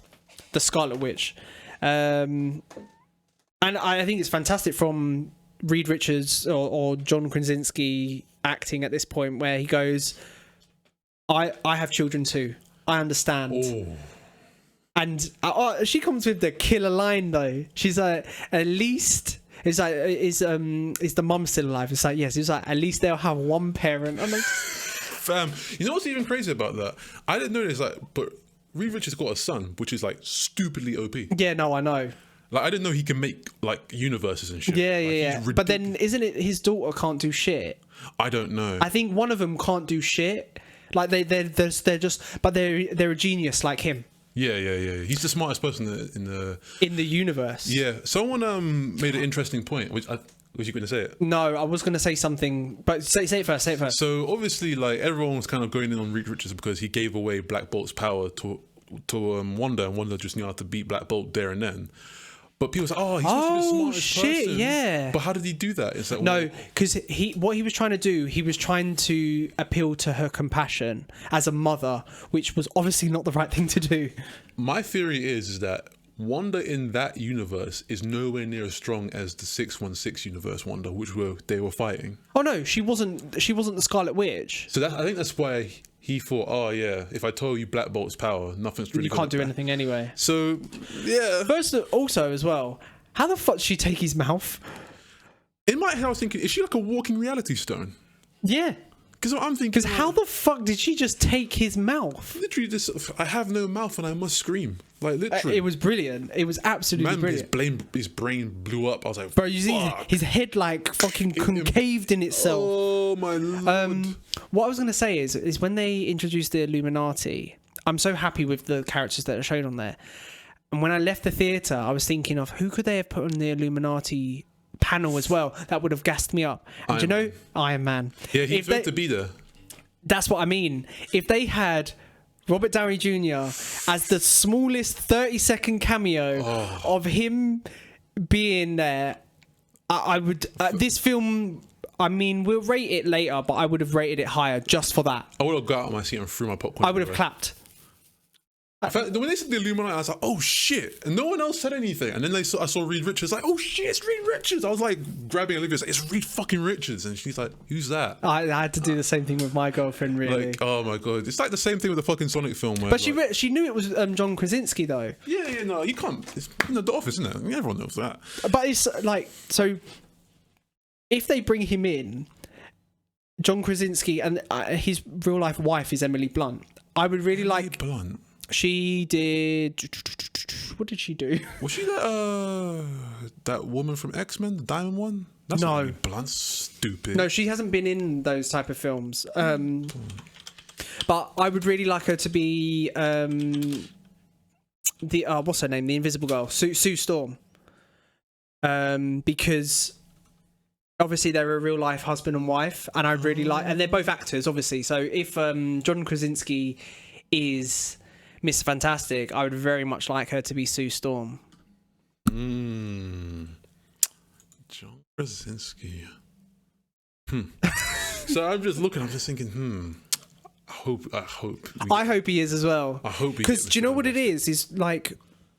the Scarlet Witch, and I think it's fantastic from Reed Richards or John Krasinski acting at this point, where he goes, "I have children too. I understand." Oh. And she comes with the killer line though. She's like, "At least it's like is the mum still alive?" It's like, yes. It's like, at least they'll have one parent. I'm like, fam, you know what's even crazy about that? I didn't know this. Like, but Reed Richards got a son, which is like stupidly OP. Yeah, no, I know. Like, I didn't know he can make like universes and shit. Yeah. But then, isn't it his daughter can't do shit? I don't know. I think one of them can't do shit. Like they're just, but they're a genius like him. Yeah. He's the smartest person in the universe. Yeah. Someone made an interesting point. Was you going to say it? No, I was going to say something, but say it first. So obviously, like, everyone was kind of going in on Reed Richards because he gave away Black Bolt's power to Wanda, and Wanda just knew how to beat Black Bolt there and then. But people say, "Oh, he's supposed to be the smartest person." Yeah. But how did he do that? It's like, no, because what he was trying to do, he was trying to appeal to her compassion as a mother, which was obviously not the right thing to do. My theory is that Wanda in that universe is nowhere near as strong as the 616 universe Wanda, which they were fighting. Oh no, she wasn't the Scarlet Witch. So I think that's why he thought, "Oh yeah, if I told you Black Bolt's power, nothing's really. You can't do anything anyway." So yeah. First, also as well, how the fuck did she take his mouth? In my head, I was thinking, is she like a walking reality stone? Yeah. Because I'm thinking, Because how the fuck did she just take his mouth? Literally, just I have no mouth and I must scream. Like literally, It was brilliant. It was absolutely brilliant. His brain blew up. I was like, bro, you see his head like fucking concaved in itself. Oh my lord. What I was gonna say is when they introduced the Illuminati, I'm so happy with the characters that are shown on there. And when I left the theatre, I was thinking of who could they have put on the Illuminati panel as well that would have gassed me up. And do you know, Iron Man. Yeah, he's meant to be there. That's what I mean. If they had Robert Downey Jr. as the smallest 30-second cameo of him being there, I would. This film, I mean, we'll rate it later, but I would have rated it higher just for that. I would have got out of my seat and threw my popcorn. I would have clapped. In fact, when they said the Illuminati, I was like, oh shit. And no one else said anything. And then I saw Reed Richards, like, oh shit, it's Reed Richards. I was like, grabbing Olivia, like, it's Reed fucking Richards. And she's like, who's that? I had to do the same thing with my girlfriend, really. Like, oh my God. It's like the same thing with the fucking Sonic film. Where, but she knew it was John Krasinski, though. Yeah, no, you can't. It's in the office, isn't it? I mean, everyone knows that. But it's like, so if they bring him in, John Krasinski, and his real life wife is Emily Blunt. I would really like. Blunt. She did. What did she do? Was she that woman from X-Men, the diamond one? That's no. Really blunt, stupid. No, she hasn't been in those type of films. But I would really like her to be the what's her name? The Invisible Girl, Sue Storm. Because obviously they're a real life husband and wife, and I really like, and they're both actors, obviously. So if John Krasinski is Mr. Fantastic, I would very much like her to be Sue Storm. John Krasinski. So I'm just looking, I'm just thinking, I hope he is as well. I hope he, because do you know what it is like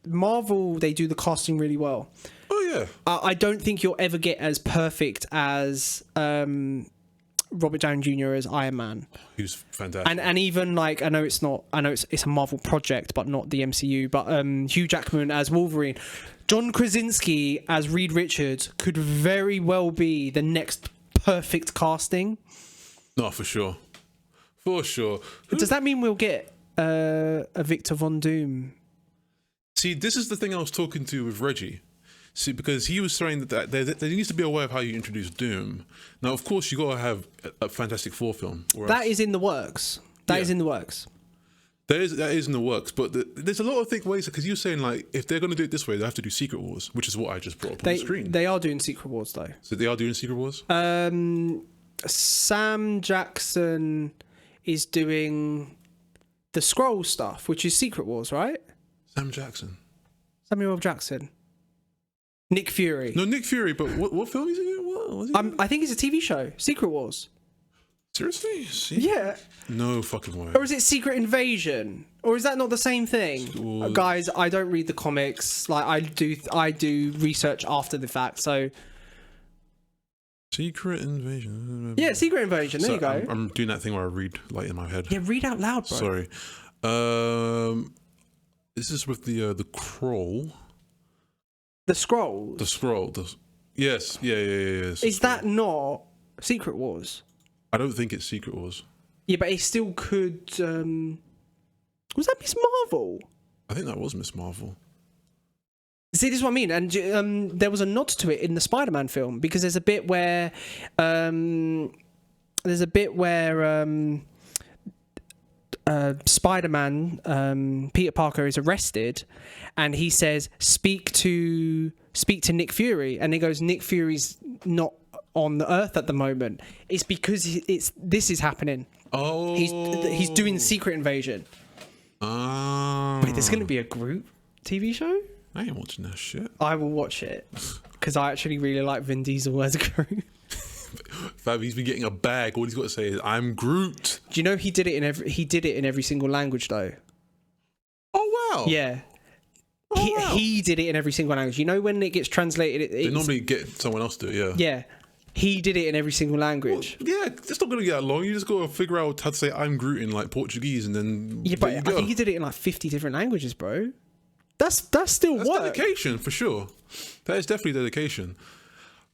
Marvel, they do the casting really well. Oh yeah. I don't think you'll ever get as perfect as Robert Downey Jr. as Iron Man. He was fantastic. And even like I know it's a Marvel project, but not the MCU. But Hugh Jackman as Wolverine, John Krasinski as Reed Richards could very well be the next perfect casting. No, for sure. For sure. Does that mean we'll get a Victor Von Doom? See, this is the thing I was talking to with Reggie. See, because he was saying that there needs to be a way of how you introduce Doom. Now, of course, you got to have a Fantastic Four film. That is in the works. That is in the works. That is in the works, but there's a lot of ways, because you're saying, like, if they're going to do it this way, they have to do Secret Wars, which is what I just brought up on the screen. They are doing Secret Wars, though. So they are doing Secret Wars? Sam Jackson is doing the Skrull stuff, which is Secret Wars, right? Samuel Jackson. Nick Fury. No, Nick Fury, but what film is it? What was it? I think it's a TV show, Secret Wars. Seriously? Yeah. No fucking way. Or is it Secret Invasion? Or is that not the same thing? Guys, I don't read the comics. Like I do research after the fact. So Secret Invasion. Yeah, Secret Invasion. There you go. I'm doing that thing where I read like in my head. Yeah, read out loud, bro. Sorry. This is with the Kroll. The Skrull. The Skrull. Yes. Yeah. Is that not Secret Wars? I don't think it's Secret Wars. Yeah, but it still could. Was that Miss Marvel? I think that was Miss Marvel. See, this is what I mean, and there was a nod to it in the Spider-Man film, because there's a bit where Spider-Man, Peter Parker is arrested, and he says, "Speak to Nick Fury," and he goes, "Nick Fury's not on the Earth at the moment." It's because this is happening. Oh, he's doing Secret Invasion. Oh, wait, there's going to be a Groot TV show? I ain't watching that shit. I will watch it because I actually really like Vin Diesel as Groot. Fab, he's been getting a bag. All he's got to say is, "I'm Groot." Do you know he did it in every single language though? Oh wow! Yeah. He did it in every single language. You know when it gets translated, they normally get someone else to do it. Yeah. Yeah. He did it in every single language. Well, yeah, it's not going to get that long. You just got to figure out how to say "I'm Groot" in like Portuguese, and then but I think he did it in like 50 different languages, bro. That's still work. Dedication for sure. That is definitely dedication.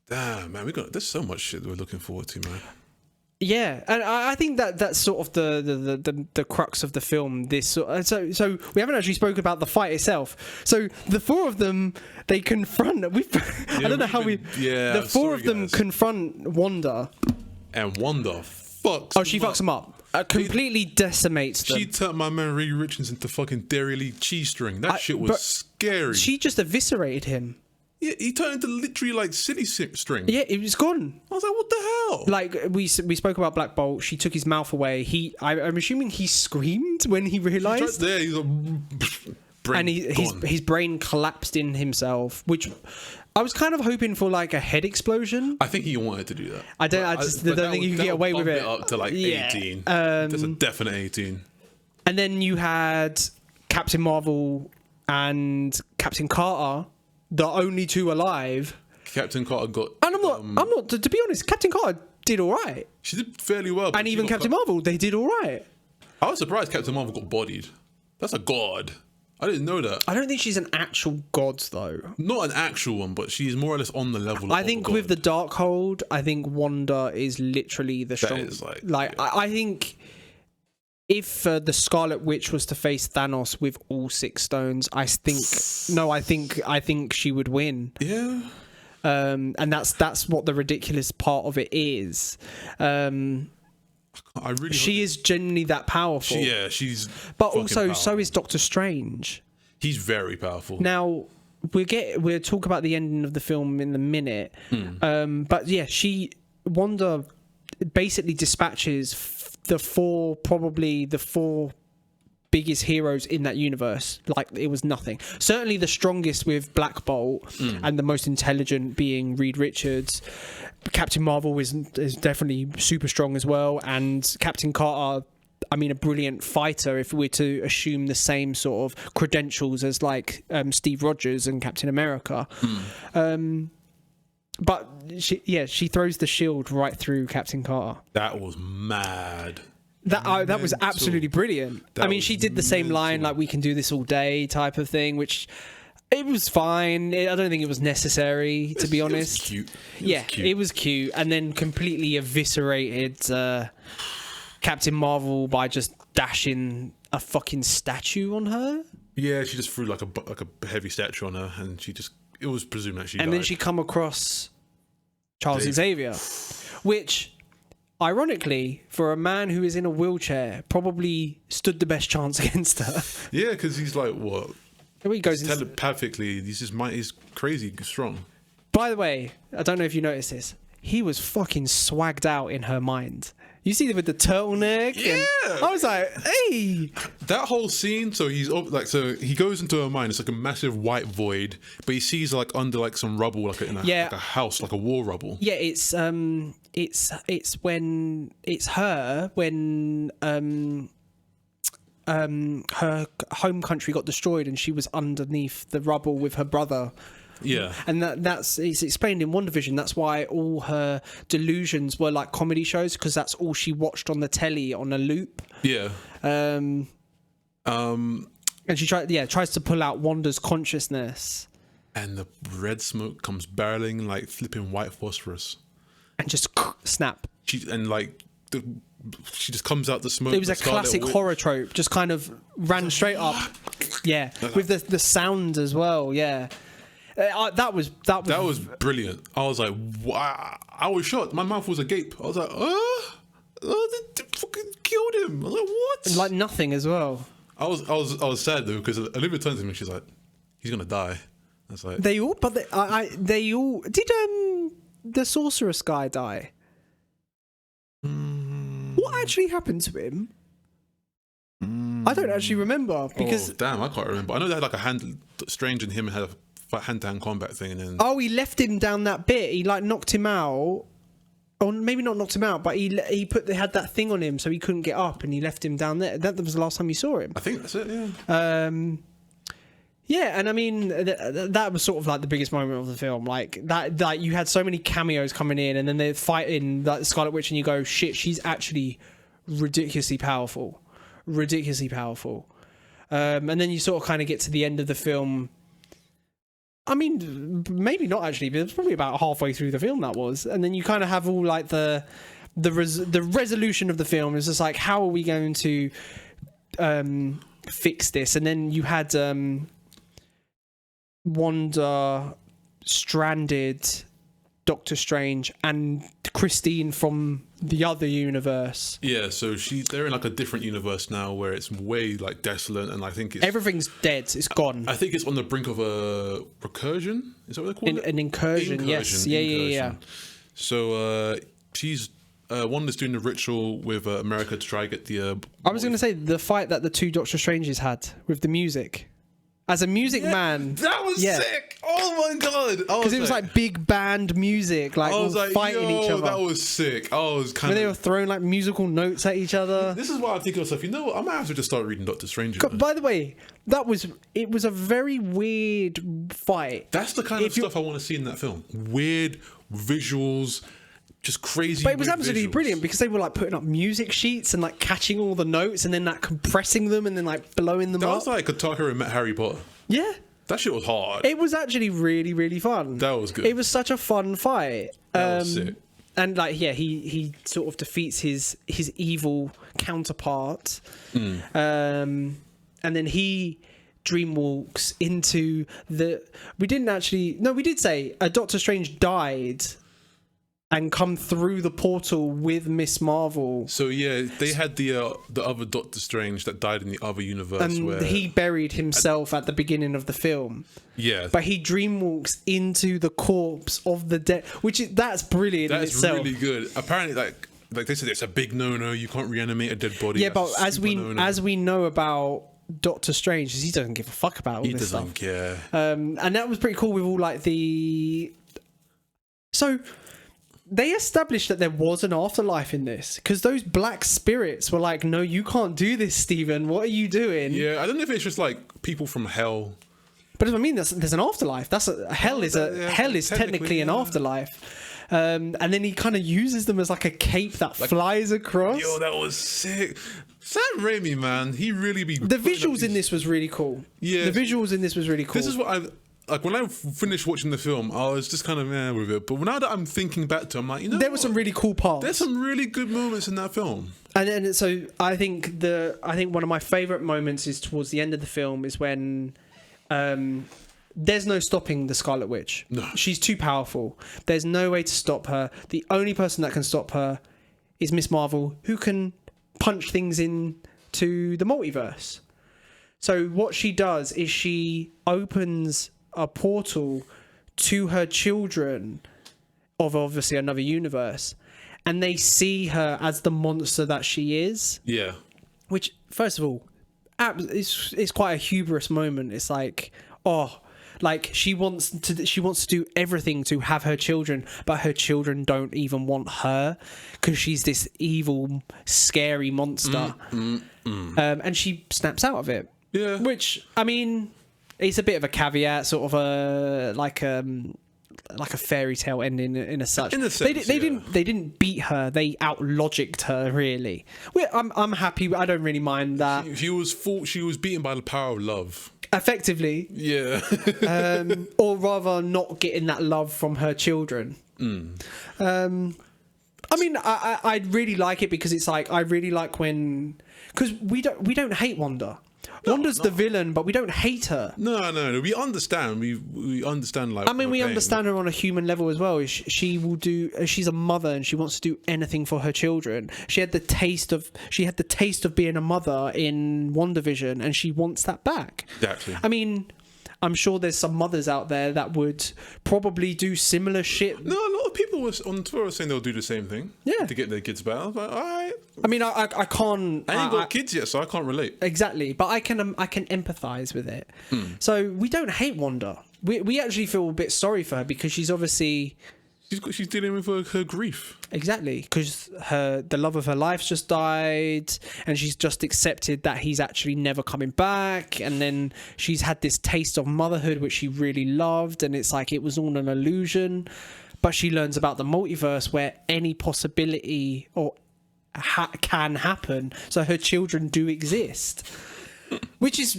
Damn, man, there's so much shit we're looking forward to, man. Yeah, and I think that's sort of the crux of the film. So we haven't actually spoken about the fight itself. So the four of them, they confront. I don't know how we. Yeah, the four of them confront Wanda, and Wanda fucks. Oh, she fucks them up. Completely decimates them. She turned my man Reed Richards into fucking Dairy Lee cheese string. That shit was scary. She just eviscerated him. Yeah, he turned into literally like silly string. Yeah, it was gone. I was like, what the hell? Like we spoke about Black Bolt. She took his mouth away. I'm assuming he screamed when he realised. There, he's like, brain and his brain collapsed in himself, which I was kind of hoping for, like a head explosion. I think he wanted to do that. I don't think you can get away with it. Up to like 18. That's a definite 18. And then you had Captain Marvel and Captain Carter, the only two alive. Captain Carter got, and I'm not. To be honest, Captain Carter did all right. She did fairly well. And even Captain Marvel, they did all right. I was surprised Captain Marvel got bodied. That's a god. I didn't know that. I don't think she's an actual god, though. Not an actual one, but she's more or less on the level. I think with the Darkhold, I think Wanda is literally the strongest. I think if the Scarlet Witch was to face Thanos with all 6 stones, I think she would win. Yeah. And that's what the ridiculous part of it is. She is genuinely that powerful. She's. But also, powerful. So is Doctor Strange. He's very powerful. Now we'll talk about the ending of the film in a minute. But yeah, Wanda basically dispatches the four biggest heroes in that universe like it was nothing. Certainly the strongest with Black Bolt, and the most intelligent being Reed Richards. Captain Marvel is definitely super strong as well, and Captain Carter, I mean, a brilliant fighter if we're to assume the same sort of credentials as like Steve Rogers and Captain America. But she throws the shield right through Captain Carter. That was mad. That was absolutely brilliant. She did the same line, like, we can do this all day type of thing, which it was fine. I don't think it was necessary, to be honest. It was cute. It was cute. And then completely eviscerated Captain Marvel by just dashing a fucking statue on her. Yeah, she just threw like a heavy statue on her, and it was presumed that she died. And then she come across Charles Xavier, which, ironically, for a man who is in a wheelchair, probably stood the best chance against her. Yeah, because he's like, what? He goes telepathically, he's crazy strong. By the way, I don't know if you noticed this. He was fucking swagged out in her mind. You see with the turtleneck. Yeah. And I was like, hey. That whole scene. So he goes into her mind. It's like a massive white void, but he sees like under like some rubble, like in like a house, like a war rubble. Yeah, it's when it's her when her home country got destroyed and she was underneath the rubble with her brother. Yeah, and it's explained in WandaVision. That's why all her delusions were like comedy shows, because that's all she watched on the telly on a loop. Yeah. And she tries to pull out Wanda's consciousness. And the red smoke comes barreling like flipping white phosphorus. And just snap. She just comes out the smoke. It was a classic horror trope. Just kind of ran straight up. Yeah, with the sound as well. Yeah. That was brilliant. I was like, wow. I was shocked. My mouth was agape. I was like, they fucking killed him. I was like, what? And like nothing as well. I was sad though, because Olivia turns to me and she's like, he's gonna die. I was like, they all did. The sorceress guy die? What actually happened to him? I don't actually remember, because damn, I can't remember. I know they had like Strange and him had a hand-to-hand combat thing, and then he left him down that bit. He like knocked him out, or maybe not knocked him out, but they had that thing on him so he couldn't get up, and he left him down there. That was the last time you saw him. I think that's it. Yeah. Yeah, and I mean that was sort of like the biggest moment of the film. Like that, like you had so many cameos coming in, and then they're fighting like Scarlet Witch, and you go, shit, she's actually ridiculously powerful. And then you sort of kind of get to the end of the film. I mean, maybe not actually, but it's probably about halfway through the film that was, and then you kind of have all like the resolution of the film is just like, how are we going to fix this? And then you had Wanda stranded, Doctor Strange, and Christine from the other universe. Yeah, so they're in like a different universe now where it's way like desolate, and I think everything's dead. It's gone. I think it's on the brink of a recursion. Is that what they call it? An incursion. Yes. Yeah. So she's Wanda's doing the ritual with America to try to get the. I was going to say the fight that the two Doctor Stranges had with the music. As a music man, that was sick. Oh my god! Because it was like big band music, like, all fighting each other. That was sick. I was kind of. They were throwing like musical notes at each other. This is why I think to myself, you know what? I might have to just start reading Doctor Strange. By the way, it was a very weird fight. That's the kind of stuff I want to see in that film. Weird visuals. Just crazy. But it was absolutely brilliant because they were like putting up music sheets and like catching all the notes and then like compressing them and then like blowing them up. That was like Kotaku met Harry Potter. Yeah. That shit was hard. It was actually really, really fun. That was good. It was such a fun fight. That was sick. And like, yeah, he sort of defeats his evil counterpart. And then he dreamwalks into the... We did say Doctor Strange died and come through the portal with Miss Marvel. So yeah, they had the other Doctor Strange that died in the other universe, and where he buried himself at the beginning of the film. Yeah, but he dreamwalks into the corpse of the dead, that's brilliant. That's in itself. really good. Apparently, like they said, it's a big no-no. You can't reanimate a dead body. Yeah, That's but as we know about Doctor Strange, he doesn't give a fuck about all this stuff. He doesn't care. And that was pretty cool with all like so. They established that there was an afterlife in this because those black spirits were like, no, you can't do this, Stephen. What are you doing? Yeah, I don't know if it's just like people from hell. But I mean, there's an afterlife. Hell is technically an afterlife. And then he kind of uses them as like a cape that flies across. Yo, that was sick. Sam Raimi, man, he really be... The visuals in this was really cool. Yeah. The visuals in this was really cool. This is what like when I finished watching the film, I was just kind of with it. But now that I'm thinking back to it, I'm like, there were some really cool parts. There's some really good moments in that film. And so I think one of my favourite moments is towards the end of the film is when there's no stopping the Scarlet Witch. No. She's too powerful. There's no way to stop her. The only person that can stop her is Miss Marvel, who can punch things into the multiverse. So what she does is she opens a portal to her children of obviously another universe, and they see her as the monster that she is. Yeah. Which, first of all, it's quite a hubris moment. It's like, she wants to do everything to have her children, but her children don't even want her because she's this evil, scary monster. And she snaps out of it. Yeah. Which, I mean, it's a bit of a caveat, sort of like a fairy tale ending in a such. In a sense, they didn't beat her. They out-logicked her, really. I'm happy. I don't really mind that. She was beaten by the power of love. Effectively. Yeah. Or rather, not getting that love from her children. I mean, I really like it because it's like, I really like when... Because we don't hate Wanda. Wanda's the villain, but we don't hate her. No. We understand. We understand. Like, I mean, we understand her on a human level as well. She will do. She's a mother, and she wants to do anything for her children. She had the taste of being a mother in WandaVision, and she wants that back. Exactly. I mean, I'm sure there's some mothers out there that would probably do similar shit. No, a lot of people on Twitter saying they'll do the same thing. Yeah. To get their kids back. I was like, all right. I mean, I can't. I ain't got kids yet, so I can't relate. Exactly, but I can empathise with it. So we don't hate Wanda. We actually feel a bit sorry for her because she's obviously... She's dealing with her grief. Exactly, because the love of her life's just died, and she's just accepted that he's actually never coming back. And then she's had this taste of motherhood, which she really loved, and it's like it was all an illusion. But she learns about the multiverse, where any possibility or can happen. So her children do exist. which is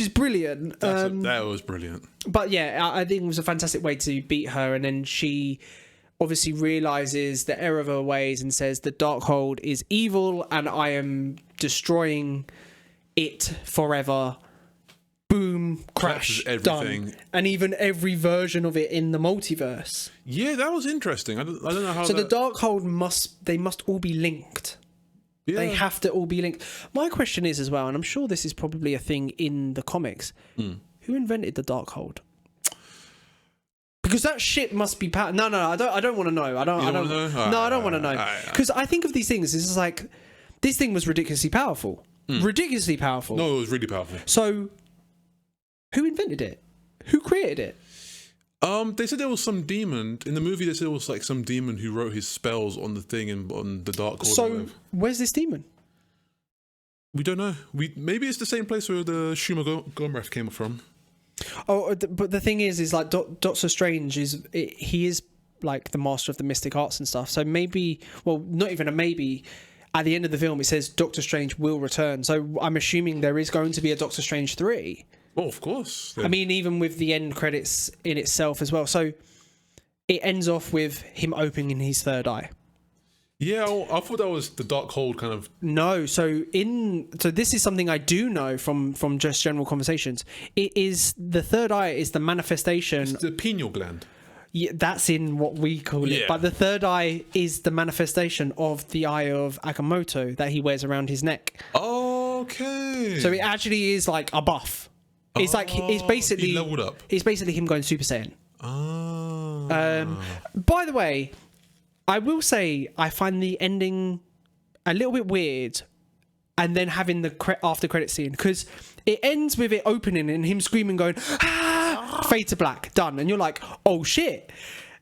brilliant. That was brilliant. But yeah, I think it was a fantastic way to beat her, and then she obviously realizes the error of her ways and says the Darkhold is evil and I am destroying it forever. Boom, crash, done. And even every version of it in the multiverse. Yeah, that was interesting. I don't know how. So the Darkhold must all be linked. Yeah. They have to all be linked. My question is as well, and I'm sure this is probably a thing in the comics. Who invented the Darkhold? Because that shit must be No, I don't want to know. I don't want to know. Because I think of these things. This is like, this thing was ridiculously powerful. Ridiculously powerful. No, it was really powerful. So, who invented it? Who created it? They said there was some demon in the movie. They said it was like some demon who wrote his spells on the thing and on the Darkhold. So, where's this demon? We don't know. Maybe it's the same place where the Shuma Gomrath came from. Oh, but the thing is like Doctor Strange he is like the master of the mystic arts and stuff. So maybe, well, not even a maybe. At the end of the film, it says Doctor Strange will return. So I'm assuming there is going to be a Doctor Strange 3. Oh, of course. I mean, even with the end credits in itself as well. So it ends off with him opening his third eye. Yeah, I thought that was the Darkhold kind of. No, so this is something I do know from just general conversations. It is the third eye is the manifestation. It's the pineal gland. Yeah, that's in what we call it. But the third eye is the manifestation of the eye of Agamotto that he wears around his neck. Okay. So it actually is like a buff. It's like it's basically he leveled up. It's basically him going Super Saiyan. By the way, I will say I find the ending a little bit weird, and then having the after credit scene, because it ends with it opening and him screaming, going fade to black, done, and you're like, oh shit.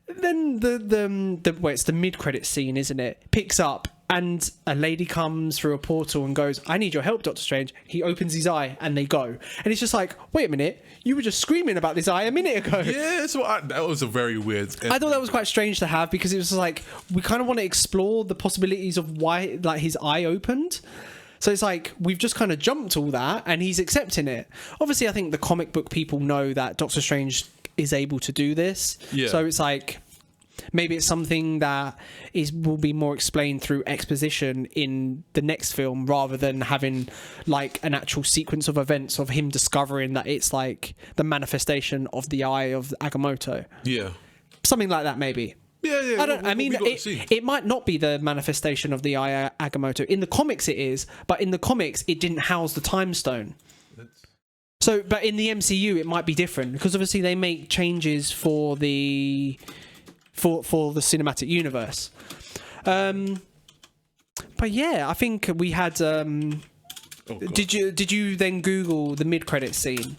Then it's the mid credit scene, isn't it? Picks up and a lady comes through a portal and goes, I need your help, Doctor Strange. He opens his eye and they go, and it's just like, wait a minute, you were just screaming about this eye a minute ago. Yeah, that was a very weird. I thought that was quite strange to have, because it was like, we kind of want to explore the possibilities of why like his eye opened. So it's like, we've just kind of jumped all that and he's accepting it. Obviously, I think the comic book people know that Doctor Strange is able to do this. Yeah. So it's like, maybe it's something that will be more explained through exposition in the next film, rather than having like an actual sequence of events of him discovering that it's like the manifestation of the eye of Agamotto. Yeah. Something like that, maybe. Yeah. I mean, it might not be the manifestation of the eye Agamotto. In the comics it is, but in the comics it didn't house the time stone. So, but in the MCU it might be different, because obviously they make changes for the cinematic universe. But yeah, I think we had did you then Google the mid-credit scene?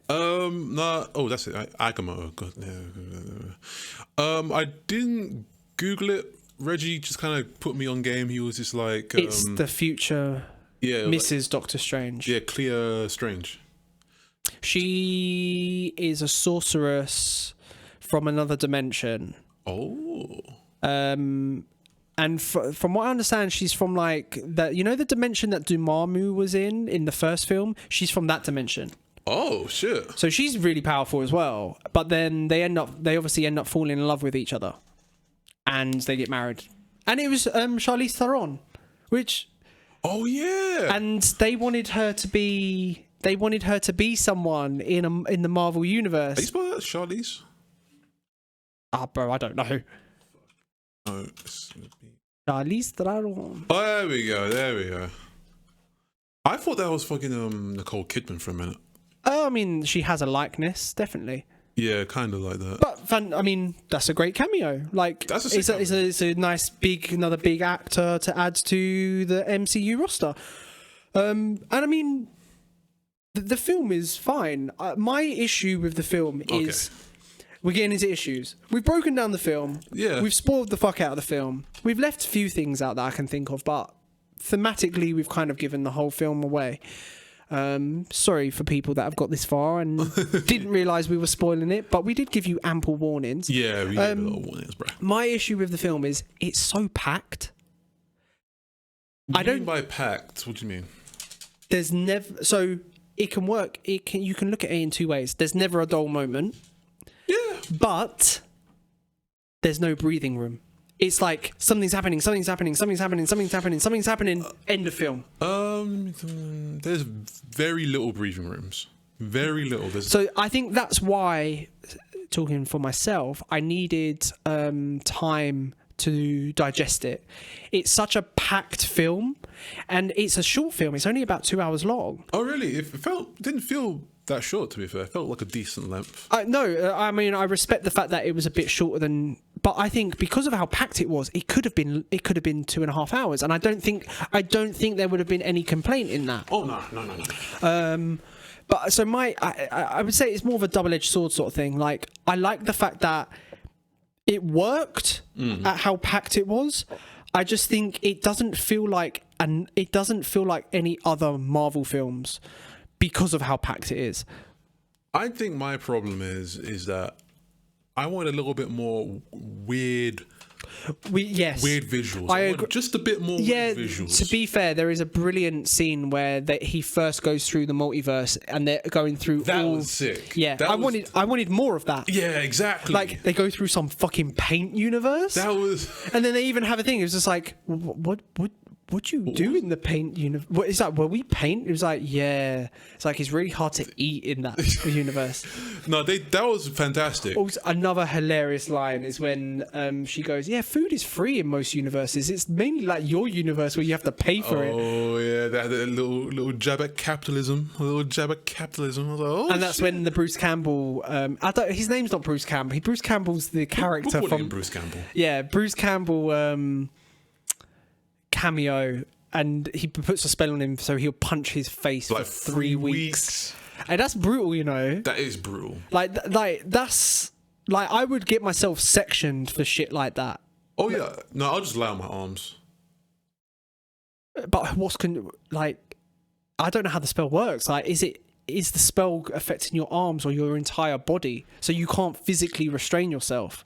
No. Oh, that's it. Agamotto. I didn't Google it. Reggie just kind of put me on game. He was just like, it's the future Mrs. Doctor Strange. Yeah, Clea Strange. She is a sorceress from another dimension. Oh. And from what I understand, she's from like that. You know the dimension that Dormammu was in the first film. She's from that dimension. Oh shit! So she's really powerful as well. But then they obviously end up falling in love with each other, and they get married. And it was Charlize Theron, which. Oh yeah. And they wanted her to be someone in the Marvel universe. Are you spelling that Charlize? Bro, I don't know. Oh, Charlize Theron. Oh, there we go. I thought that was fucking Nicole Kidman for a minute. I mean, she has a likeness, definitely. Yeah, kind of like that. But I mean, that's a great cameo. Like, it's a nice another big actor to add to the MCU roster. And I mean, the film is fine. My issue with the film is. We're getting into issues. We've broken down the film. Yeah. We've spoiled the fuck out of the film. We've left a few things out that I can think of, but thematically, we've kind of given the whole film away. Sorry for people that have got this far and didn't realise we were spoiling it, but we did give you ample warnings. Yeah, we gave a lot of warnings, bro. My issue with the film is it's so packed. What do you mean by packed? What do you mean? There's never... So, it can work. You can look at it in two ways. There's never a dull moment. Yeah. But there's no breathing room. It's like something's happening, end of film. There's very little breathing rooms. Very little. So I think that's why, talking for myself, I needed time to digest it. It's such a packed film, and it's a short film. It's only about 2 hours long. Oh, really? It didn't feel that short, to be fair. It felt like a decent length. No, I mean, I respect the fact that it was a bit shorter than, but I think because of how packed it was, it could have been 2.5 hours, and I don't think there would have been any complaint in that. Oh no. But so I would say it's more of a double-edged sword sort of thing. Like, I like the fact that it worked at how packed it was. I just think it doesn't feel like any other Marvel films because of how packed it is. I think my problem is that I want a little bit more weird visuals. I want just a bit more weird visuals. To be fair, there is a brilliant scene where he first goes through the multiverse and they're going through that was sick. Yeah, I wanted more of that. Yeah, exactly. Like, they go through some fucking paint universe. That was... And then they even have a thing. It was just like, what you do in the paint universe? What is that? Will we paint? It was like, yeah. It's like, it's really hard to eat in that universe. No, that was fantastic. Also, another hilarious line is when she goes, yeah, food is free in most universes. It's mainly like your universe where you have to pay for it. Oh, yeah. That little jab at capitalism. I was like, oh, and that's when the Bruce Campbell... his name's not Bruce Campbell. Bruce Campbell's the character from... Bruce Campbell. Yeah, Bruce Campbell... cameo, and he puts a spell on him so he'll punch his face like for 3 weeks. And that's brutal, you know. That is brutal. Like that's like, I would get myself sectioned for shit like that. Oh yeah, no, I'll just lay on my arms. But I don't know how the spell works. Like, is the spell affecting your arms or your entire body so you can't physically restrain yourself?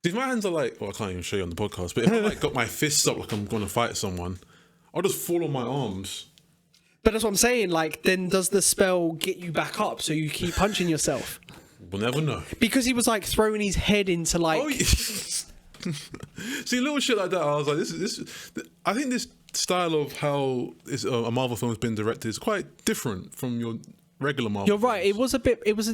If my hands are like, well, I can't even show you on the podcast, but if I got my fists up like I'm going to fight someone, I'll just fall on my arms. But that's what I'm saying. Like, then does the spell get you back up so you keep punching yourself? We'll never know. Because he was like throwing his head into like... Oh, yeah. See, little shit like that, I was like, this. I think this style of how a Marvel film has been directed is quite different from your regular Marvel You're right. films.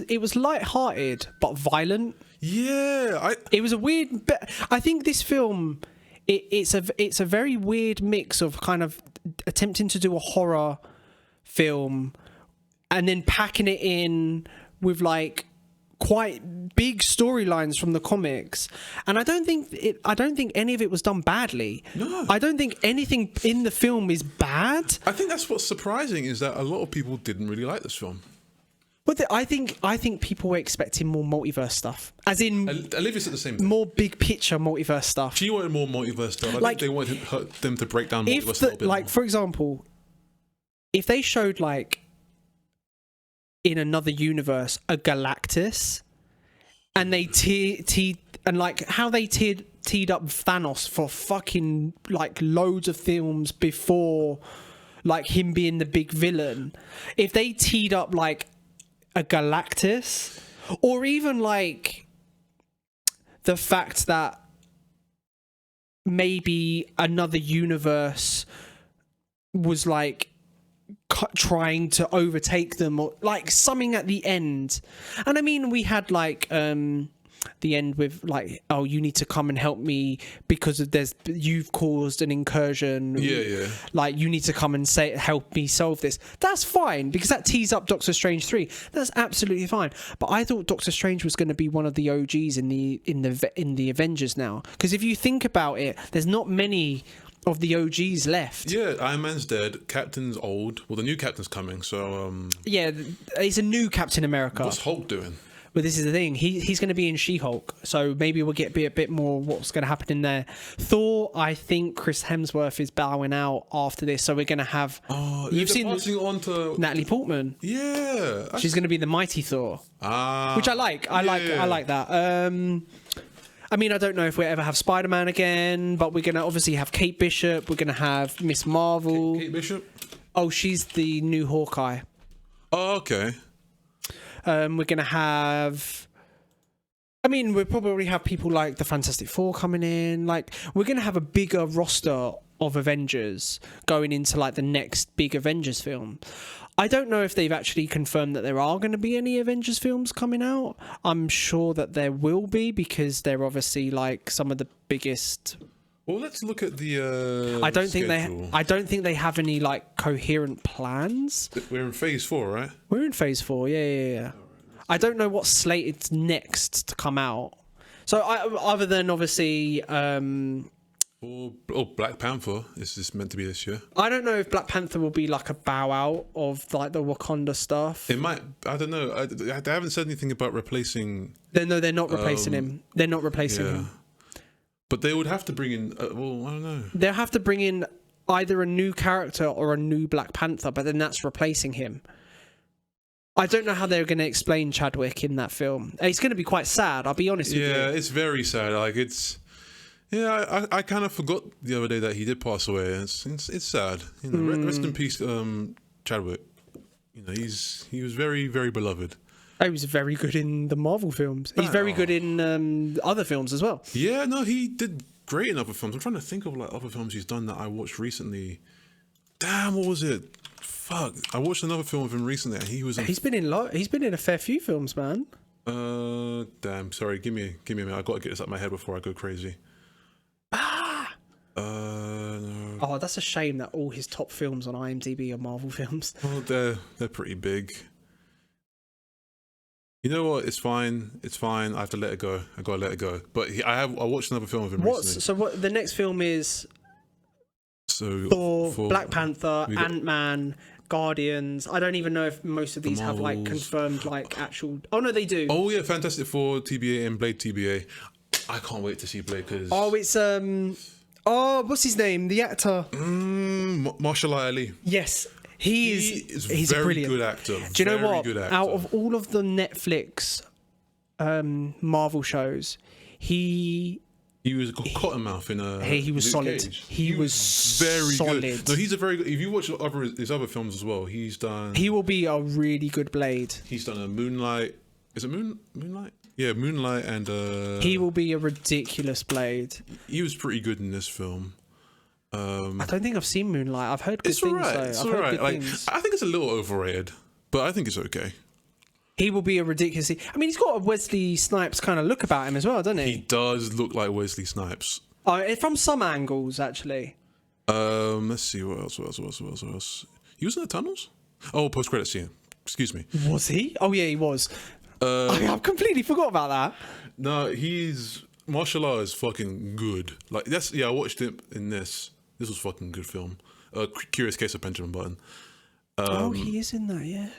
It was light-hearted but violent. Yeah, it was a weird. I think this film, it's a very weird mix of kind of attempting to do a horror film and then packing it in with like quite big storylines from the comics. And I don't think any of it was done badly. No, I don't think anything in the film is bad. I think that's what's surprising, is that a lot of people didn't really like this film. But I think people were expecting more multiverse stuff, as in Olivia said the same thing. More big picture multiverse stuff. She wanted more multiverse stuff. I think they wanted them to break down multiverse a little bit more. For example, if they showed like in another universe a Galactus, and they and like how they teed up Thanos for fucking like loads of films before, like him being the big villain. If they teed up like a Galactus, or even like the fact that maybe another universe was like trying to overtake them, or like something at the end. And I mean, we had like the end with like, oh, you need to come and help me because you've caused an incursion. Yeah. Like, you need to come and help me solve this. That's fine, because that tees up Doctor Strange 3. That's absolutely fine. But I thought Doctor Strange was going to be one of the OGs in the Avengers now, because if you think about it, there's not many of the OGs left. Yeah, Iron Man's dead. Captain's old. Well, the new Captain's coming, so yeah, he's a new Captain America. What's Hulk doing? But this is the thing. He's going to be in She-Hulk, so maybe we'll get a bit more what's going to happen in there. Thor, I think Chris Hemsworth is bowing out after this, so we're going to have. Oh, you've seen passing on to Natalie Portman. Yeah, she's going to be the Mighty Thor, which I like. I like that. I mean, I don't know if we'll ever have Spider-Man again, but we're going to obviously have Kate Bishop. We're going to have Miss Marvel. Kate Bishop? Oh, she's the new Hawkeye. Oh, okay. We're going to have... I mean, we'll probably have people like the Fantastic Four coming in. Like, we're going to have a bigger roster of Avengers going into like the next big Avengers film. I don't know if they've actually confirmed that there are going to be any Avengers films coming out. I'm sure that there will be, because they're obviously like some of the biggest. Well, let's look at the. I don't think they have any like coherent plans. We're in phase 4, right? We're in phase 4. Yeah. I don't know what's slated next to come out. So other than obviously. Black Panther. Is this meant to be this year? I don't know if Black Panther will be like a bow out of like the Wakanda stuff. It might. I don't know. I haven't said anything about replacing. No, they're not replacing him. They're not replacing him. But they would have to bring in. I don't know. They'll have to bring in either a new character or a new Black Panther, but then that's replacing him. I don't know how they're going to explain Chadwick in that film. It's going to be quite sad. I'll be honest with you. Yeah, it's very sad. Like it's. Yeah, I kind of forgot the other day that he did pass away. It's sad. You know, rest in peace, Chadwick. You know, he was very, very beloved. He was very good in the Marvel films. He's very good in other films as well. Yeah, no, he did great in other films. I'm trying to think of like other films he's done that I watched recently. Damn, what was it? Fuck, I watched another film with him recently. And he was. He's been in a fair few films, man. Damn. Sorry, give me a minute. I got to get this out of my head before I go crazy. No. Oh, that's a shame that all his top films on IMDb are Marvel films. Well, they're pretty big. You know what? It's fine. I have to let it go. I gotta let it go. But I watched another film of him recently. So what? The next film is Thor, Black Panther, Ant-Man, Guardians. I don't even know if most of these have like confirmed like actual. Oh no, they do. Oh yeah, Fantastic Four, TBA, and Blade TBA. I can't wait to see Blade because. Oh, it's what's his name? The actor. Marshall Ali. Yes, he's a very brilliant. good actor. Do you know what? Out of all of the Netflix Marvel shows, he was Cottonmouth in a. He was solid. Cage. He was very solid. Good. No, he's a very good. If you watch his other films as well, he's done. He will be a really good Blade. He's done a Moonlight. Is it Moonlight? Yeah, Moonlight and. He will be a ridiculous Blade. He was pretty good in this film. I don't think I've seen Moonlight. I've heard good things though. It's alright. Like, I think it's a little overrated, but I think it's okay. He will be a ridiculously. I mean, he's got a Wesley Snipes kind of look about him as well, doesn't he? He does look like Wesley Snipes. From some angles, actually. Let's see what else. He was in the tunnels. Oh, post-credit scene. Excuse me. Was he? Oh yeah, he was. I've completely forgot about that. No, martial art is fucking good. Like I watched it in this. This was fucking good film. Curious Case of Benjamin Button. He is in that, yeah.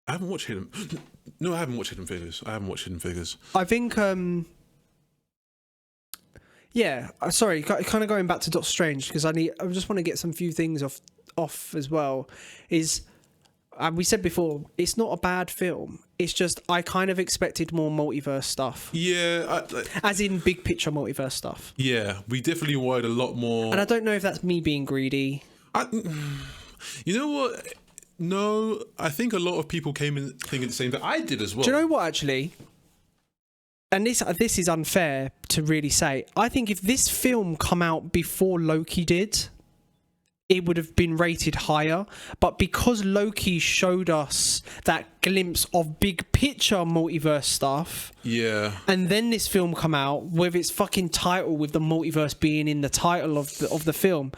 I haven't watched Hidden. No, I haven't watched Hidden Figures. I think. Yeah. Sorry, kind of going back to Doctor Strange because I just want to get some few things off as well. We said before, it's not a bad film. It's just I kind of expected more multiverse stuff. Yeah. As in big picture multiverse stuff. Yeah, we definitely wanted a lot more. And I don't know if that's me being greedy. You know what? No, I think a lot of people came in thinking the same thing. I did as well. Do you know what, actually? And this is unfair to really say. I think if this film come out before Loki did, it would have been rated higher. But because Loki showed us that glimpse of big picture multiverse stuff, yeah, and then this film come out with its fucking title, with the multiverse being in the title of the film,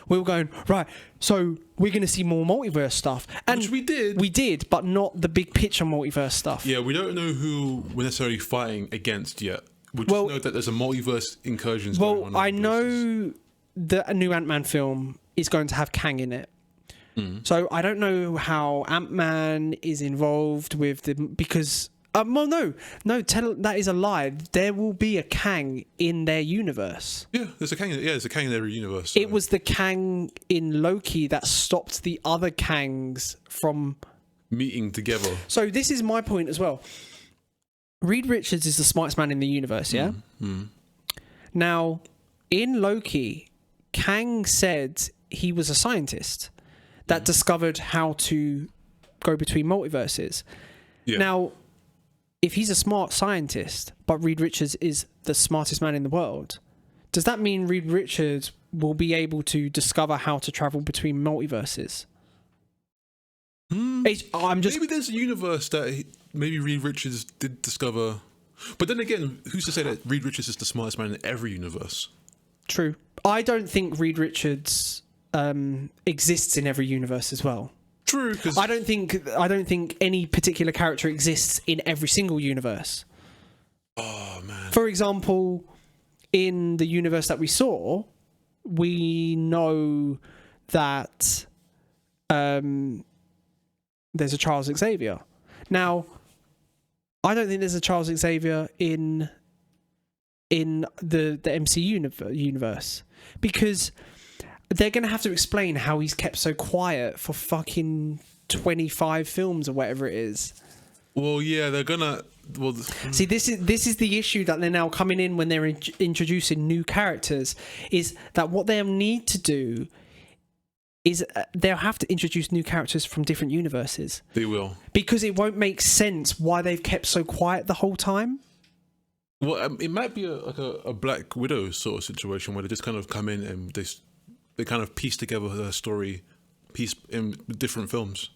we were going, right, so we're going to see more multiverse stuff. And which we did. We did, but not the big picture multiverse stuff. Yeah, we don't know who we're necessarily fighting against yet. We just know that there's a multiverse incursions going on. Well, I know that a new Ant-Man film is going to have Kang in it. So I don't know how Ant-Man is involved with because... that is a lie. There will be a Kang in their universe. Yeah, there's a Kang in their universe. So. It was the Kang in Loki that stopped the other Kangs from meeting together. So this is my point as well. Reed Richards is the smartest man in the universe, yeah? Now, in Loki, Kang said he was a scientist that discovered how to go between multiverses. Yeah. Now, if he's a smart scientist, but Reed Richards is the smartest man in the world, does that mean Reed Richards will be able to discover how to travel between multiverses? Maybe there's a universe that maybe Reed Richards did discover. But then again, who's to say that Reed Richards is the smartest man in every universe? True. I don't think Reed Richards exists in every universe as well. True, because I don't think any particular character exists in every single universe. Oh man. For example, in the universe that we saw, we know that there's a Charles Xavier. Now, I don't think there's a Charles Xavier in the MCU universe, because they're going to have to explain how he's kept so quiet for fucking 25 films or whatever it is. Well, yeah, they're gonna. Well, see, this is the issue that they're now coming in when they're introducing new characters. Is that what they'll need to do? Is they'll have to introduce new characters from different universes. They will, because it won't make sense why they've kept so quiet the whole time. Well, it might be a Black Widow sort of situation where they just kind of come in and they kind of piece together her story, in different films.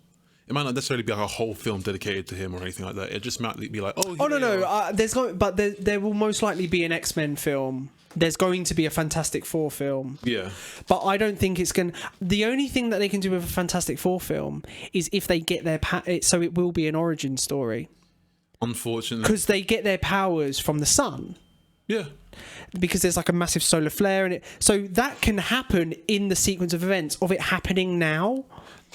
It might not necessarily be like a whole film dedicated to him or anything like that. It just might be like, there will most likely be an X-Men film. There's going to be a Fantastic Four film. Yeah. But I don't think it's going to... The only thing that they can do with a Fantastic Four film is if they get their... so it will be an origin story. Unfortunately. Because they get their powers from the sun. Yeah. Because there's like a massive solar flare in it. So that can happen in the sequence of events of it happening now.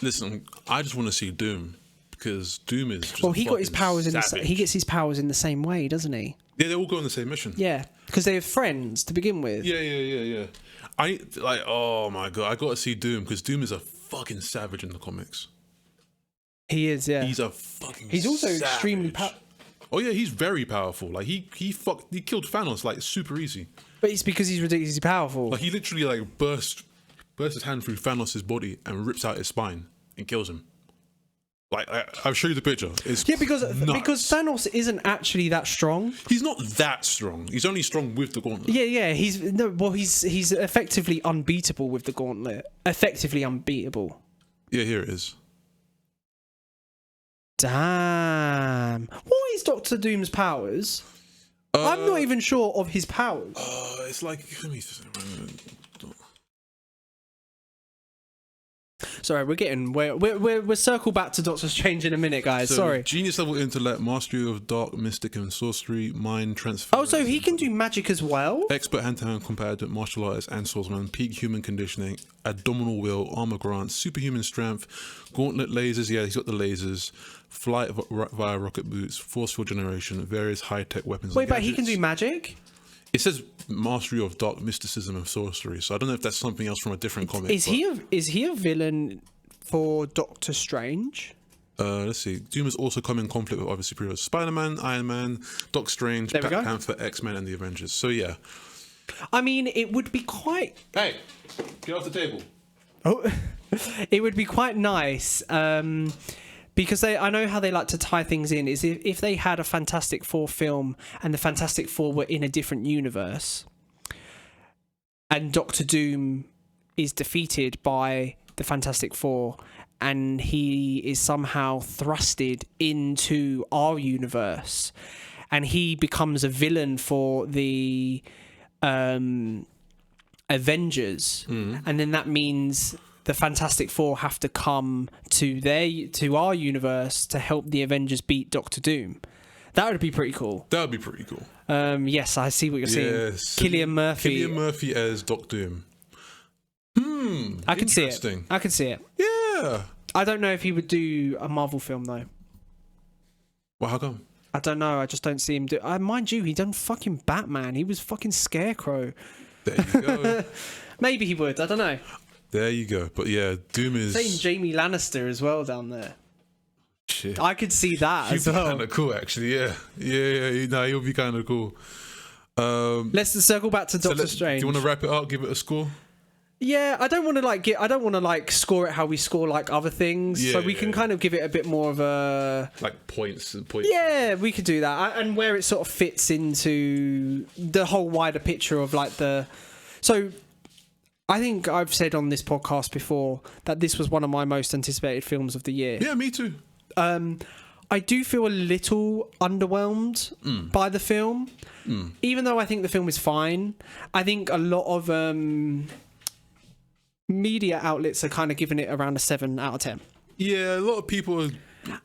Listen, I just want to see Doom. Because Doom is just he got his powers savage. he gets his powers in the same way, doesn't he? Yeah, they all go on the same mission. Yeah, because they have friends to begin with. Yeah. I like. Oh my god, I got to see Doom because Doom is a fucking savage in the comics. He is. Yeah. He's a fucking. He's also savage. extremely Oh yeah, he's very powerful. Like he killed Thanos like super easy. But it's because he's ridiculously powerful. Like he literally like burst his hand through Thanos' body and rips out his spine and kills him. Like I'll show you the picture. It's because nuts. Thanos isn't actually that strong. He's not that strong. He's only strong with the gauntlet. Yeah. He's effectively unbeatable with the gauntlet. Effectively unbeatable. Yeah, here it is. Damn. What is Doctor Doom's powers? I'm not even sure of his powers. It's like. Sorry, we're circle back to Doctor Strange in a minute, guys. Sorry. Genius level intellect, mastery of dark, mystic, and sorcery, mind transfer. Oh, so he can do magic as well? Expert hand-to-hand combatant, martial artist, and swordsman. Peak human conditioning, abdominal will, armor grant, superhuman strength, gauntlet lasers. Yeah, he's got the lasers. Flight via rocket boots, forceful generation, various high-tech weapons. Wait, but he can do magic? It says mastery of dark mysticism and sorcery, so I don't know if that's something else from a different comic. Is he a villain for Doctor Strange? Let's see. Doom has also come in conflict with other superheroes: Spider-Man, Iron Man, Doc Strange, Black Panther, X-Men, and the Avengers. So yeah. I mean, it would be quite. Hey, get off the table. Oh, it would be quite nice. Because I know how they like to tie things in, is if they had a Fantastic Four film and the Fantastic Four were in a different universe and Doctor Doom is defeated by the Fantastic Four and he is somehow thrusted into our universe and he becomes a villain for the Avengers, and then that means the Fantastic Four have to come to our universe to help the Avengers beat Doctor Doom. That would be pretty cool. That would be pretty cool. Yes, I see what you're saying. Yes. Cillian Murphy as Doctor Doom. I can see it. I can see it. Yeah. I don't know if he would do a Marvel film though. Well, how come? I don't know. I just don't see him do. Mind you, he done fucking Batman. He was fucking Scarecrow. There you go. Maybe he would. I don't know. There you go. But yeah, Doom is... Same Jamie Lannister as well down there. Shit. I could see that as well. He'd be kind of cool, actually, yeah. Yeah, he'll be kind of cool. Let's circle back to Doctor Strange. Do you want to wrap it up, give it a score? Yeah, I don't want to like score it how we score like other things. So we can kind of give it a bit more of a like points. Yeah, we could do that, and where it sort of fits into the whole wider picture of like the. So, I think I've said on this podcast before that this was one of my most anticipated films of the year. Yeah, me too. I do feel a little underwhelmed by the film, even though I think the film is fine. I think a lot of media outlets are kind of giving it around a 7 out of 10. Yeah, a lot of people are...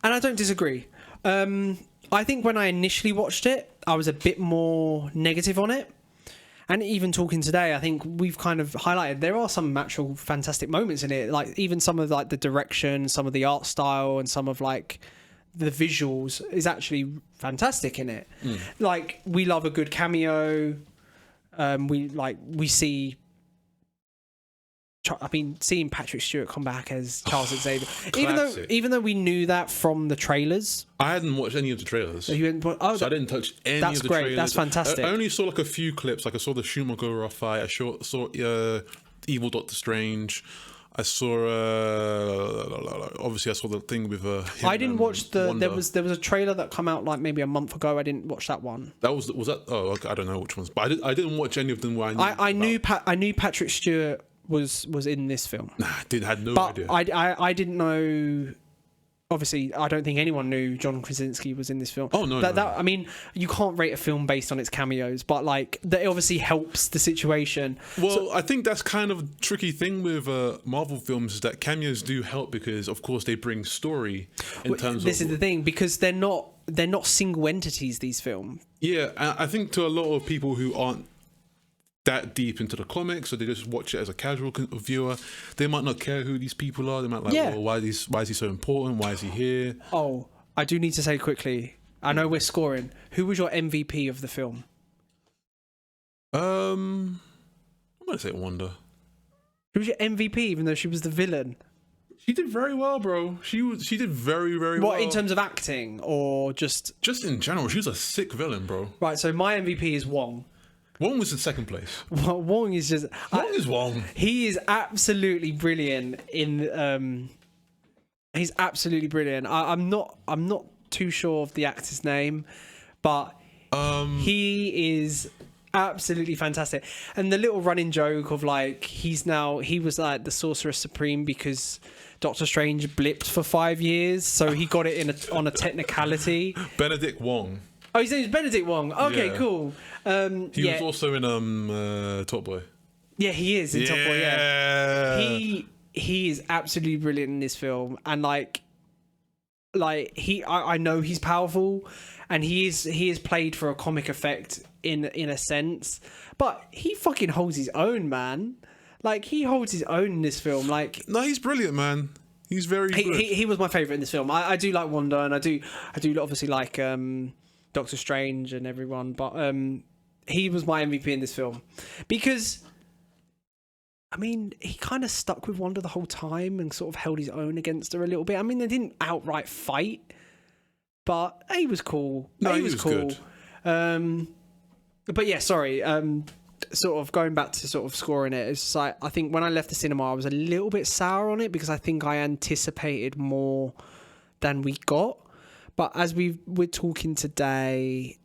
And I don't disagree. I think when I initially watched it, I was a bit more negative on it. And even talking today, I think we've kind of highlighted there are some actual fantastic moments in it. Like even some of like the direction, some of the art style, and some of like the visuals is actually fantastic in it. Like we love a good cameo. We see. I mean, seeing Patrick Stewart come back as Charles Xavier, even though we knew that from the trailers. I hadn't watched any of the trailers. So I didn't touch any of the trailers. That's great. That's fantastic. I only saw like a few clips. Like I saw the Schumacher fight. I saw Evil Doctor Strange. I saw obviously I saw the thing with I didn't watch there was a trailer that come out like maybe a month ago. I didn't watch that one. Was that okay, I don't know which ones, but I didn't watch any of them. I knew Patrick Stewart was in this film. Nah, had no idea. I didn't know. Obviously, I don't think anyone knew John Krasinski was in this film. Oh no! I mean, you can't rate a film based on its cameos, but like that obviously helps the situation. Well, I think that's kind of a tricky thing with Marvel films is that cameos do help because, of course, they bring story in terms of. This is the thing because they're not single entities. These films. Yeah, I think to a lot of people who aren't that deep into the comics, or they just watch it as a casual viewer, they might not care who these people are. They might like, well, why is he so important? Why is he here? Oh, I do need to say quickly. I know we're scoring. Who was your MVP of the film? I'm gonna say Wanda. Who was your MVP, even though she was the villain? She did very well, bro. She did very, very well. What, in terms of acting or just in general? She was a sick villain, bro. Right. So my MVP is Wong. Wong was in second place. Wong is just... Wong. He is absolutely brilliant in... he's absolutely brilliant. I'm not too sure of the actor's name, but he is absolutely fantastic. And the little running joke of like, he was like the Sorcerer Supreme because Doctor Strange blipped for 5 years, so he got it on a technicality. Benedict Wong. Oh, his name is Benedict Wong. Okay, yeah. Cool. He was also in Top Boy. Yeah, he is in Top Boy. Yeah, he is absolutely brilliant in this film, and I know he's powerful, and he is played for a comic effect in a sense, but he fucking holds his own, man. Like he holds his own in this film. Like, no, he's brilliant, man. He's very good. He was my favorite in this film. I do like Wanda, and I do obviously like Doctor Strange and everyone, but he was my MVP in this film because, I mean, he kind of stuck with Wanda the whole time and sort of held his own against her a little bit. I mean, they didn't outright fight, but he was cool. No, he was cool. Good. But yeah, sorry. Sort of going back to sort of scoring it, it's just like, I think when I left the cinema, I was a little bit sour on it because I think I anticipated more than we got. But as we're talking today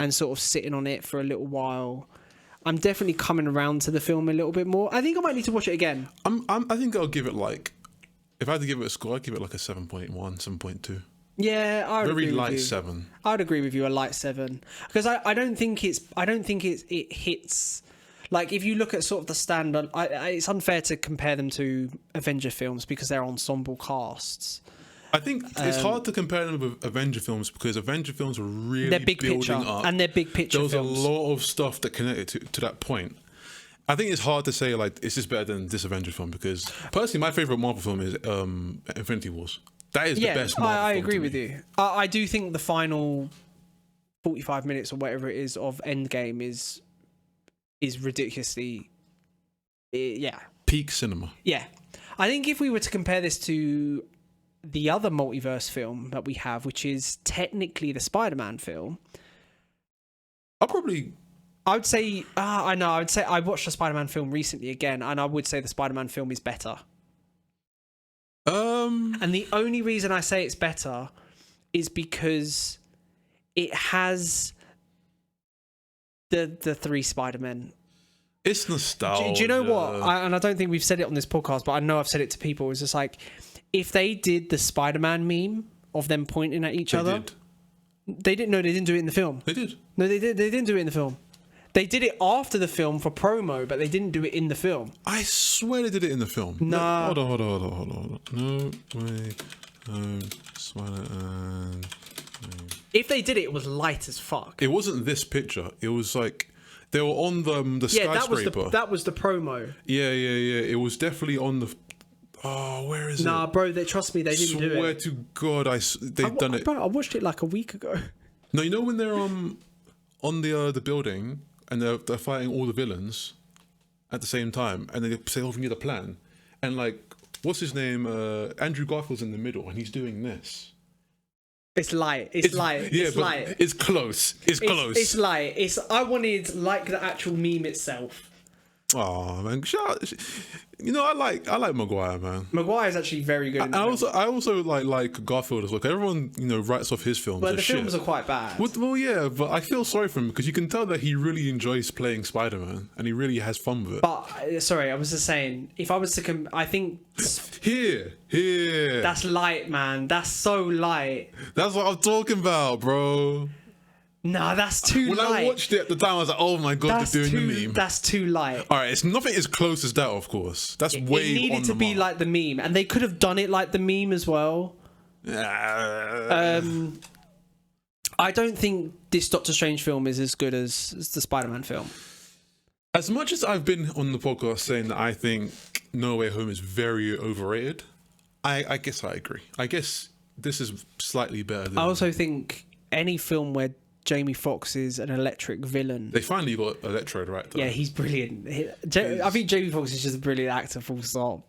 and sort of sitting on it for a little while, I'm definitely coming around to the film a little bit more. I think I might need to watch it again. I think I'll give it like, if I had to give it a score, I'd give it like a 7.1, 7.2. Yeah, I would agree with you. Very light 7. I would agree with you, a light 7, because I don't think it hits. Like if you look at sort of the standard, it's unfair to compare them to Avenger films because they're ensemble casts. I think it's hard to compare them with Avenger films because Avenger films are really they're big building picture, up. and they're big picture films. films. A lot of stuff that connected to that point. I think it's hard to say like is this better than this Avenger film because personally my favorite Marvel film is Infinity Wars. That is the best Marvel film. I agree with you. I do think the final 45 minutes or whatever it is of Endgame is ridiculously peak cinema. Yeah. I think if we were to compare this to the other multiverse film that we have, which is technically the Spider-Man film, I'll probably I would say, I know. I would say I watched a Spider-Man film recently again, and I would say the Spider-Man film is better. And the only reason I say it's better is because it has the three Spider-Men. It's nostalgia. Do you know what? And I don't think we've said it on this podcast, but I know I've said it to people. It's just like, if they did the Spider-Man meme of them pointing at each other, they didn't. No, they didn't do it in the film. They did. No, they did. They didn't do it in the film. They did it after the film for promo, but they didn't do it in the film. I swear they did it in the film. Nah. Hold on. No way. Spider-Man. If they did it, it was light as fuck. It wasn't this picture. It was like they were on the skyscraper. That was the promo. Yeah. It was definitely on the. Oh, where is it? Nah, bro. Trust me, they didn't do it. Swear to God, they've done it. Bro, I watched it like a week ago. No, you know when they're on the building and they're fighting all the villains at the same time, and they say, "Oh, we need a plan," and like, what's his name? Andrew Garfield's in the middle, and he's doing this. It's light. It's light. Yeah, it's but light. it's close. It's close. It's light. I wanted like the actual meme itself. Oh man, you know I like Maguire, man. Maguire is actually very good. I also like Garfield as well. Everyone writes off his films. But the films shit. are quite bad. Well, yeah, but I feel sorry for him because you can tell that he really enjoys playing Spider-Man and he really has fun with it. But sorry, I was just saying, if I was to I think here, that's light, man. That's so light. That's what I'm talking about, bro. Nah, that's too light. When I watched it at the time, I was like, "Oh my God, they're doing the meme." That's too light. All right, it's nothing as close as that, of course. That's way. It needed to be like the meme, and they could have done it like the meme as well. I don't think this Doctor Strange film is as good as the Spider-Man film. As much as I've been on the podcast saying that I think No Way Home is very overrated, I guess I agree. I guess this is slightly better than... I also think any film where Jamie Foxx is an electric villain... They finally got Electro right though. Yeah, he's brilliant. I think Jamie Foxx is just a brilliant actor, full stop.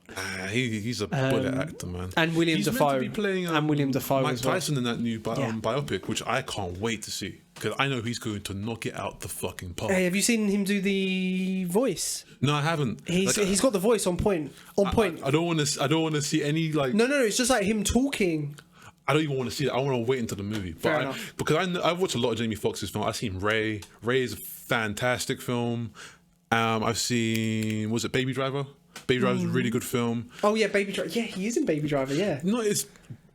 He's a bullet actor, man. And William Dafoe. Meant to be playing, William Dafoe Mike as well. Tyson in that new biopic, which I can't wait to see. Because I know he's going to knock it out the fucking park. Hey, have you seen him do the voice? No, I haven't. He's got the voice on point. I don't want to see any like... No, it's just like him talking... I don't even want to see it. I want to wait until the movie. Because I've watched a lot of Jamie Foxx's film. I've seen Ray. Ray is a fantastic film. I've seen, was it Baby Driver? Baby Driver is a really good film. Oh yeah, Baby Driver. Yeah, he is in Baby Driver. Yeah. No, it's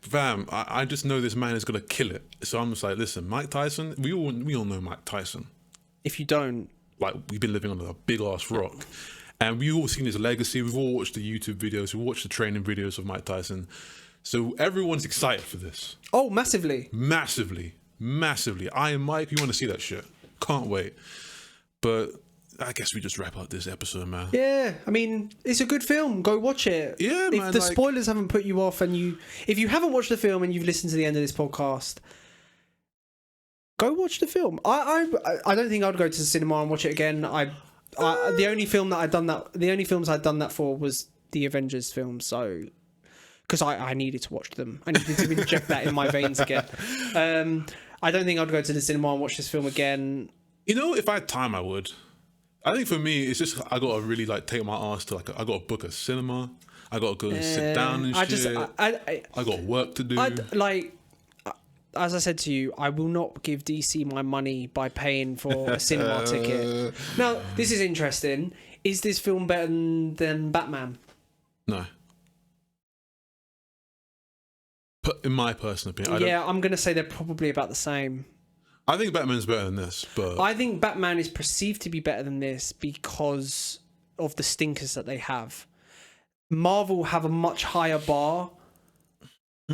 fam. I just know this man is gonna kill it. So I'm just like, listen, Mike Tyson. We all know Mike Tyson. If you don't, like, we've been living under a big ass rock, and we've all seen his legacy. We've all watched the YouTube videos. We've watched the training videos of Mike Tyson. So everyone's excited for this. Oh, massively. I and Mike, we want to see that shit. Can't wait. But I guess we just wrap up this episode, man. Yeah, I mean, it's a good film. Go watch it. Yeah, if man. If the spoilers haven't put you off, and if you haven't watched the film and you've listened to the end of this podcast, go watch the film. I don't think I'd go to the cinema and watch it again. The only films I'd done that for was the Avengers film. So. Because I needed to watch them. I needed to inject that in my veins again. I don't think I'd go to the cinema and watch this film again. You know, if I had time, I would. I think for me, it's just I got to really take my ass to I got to book a cinema. I got to go and sit down and shit. I got work to do. As I said to you, I will not give DC my money by paying for a cinema ticket. Now, this is interesting. Is this film better than Batman? No. In my personal opinion, I'm going to say they're probably about the same. I think Batman's better than this, but I think Batman is perceived to be better than this because of the stinkers that they have. Marvel have a much higher bar.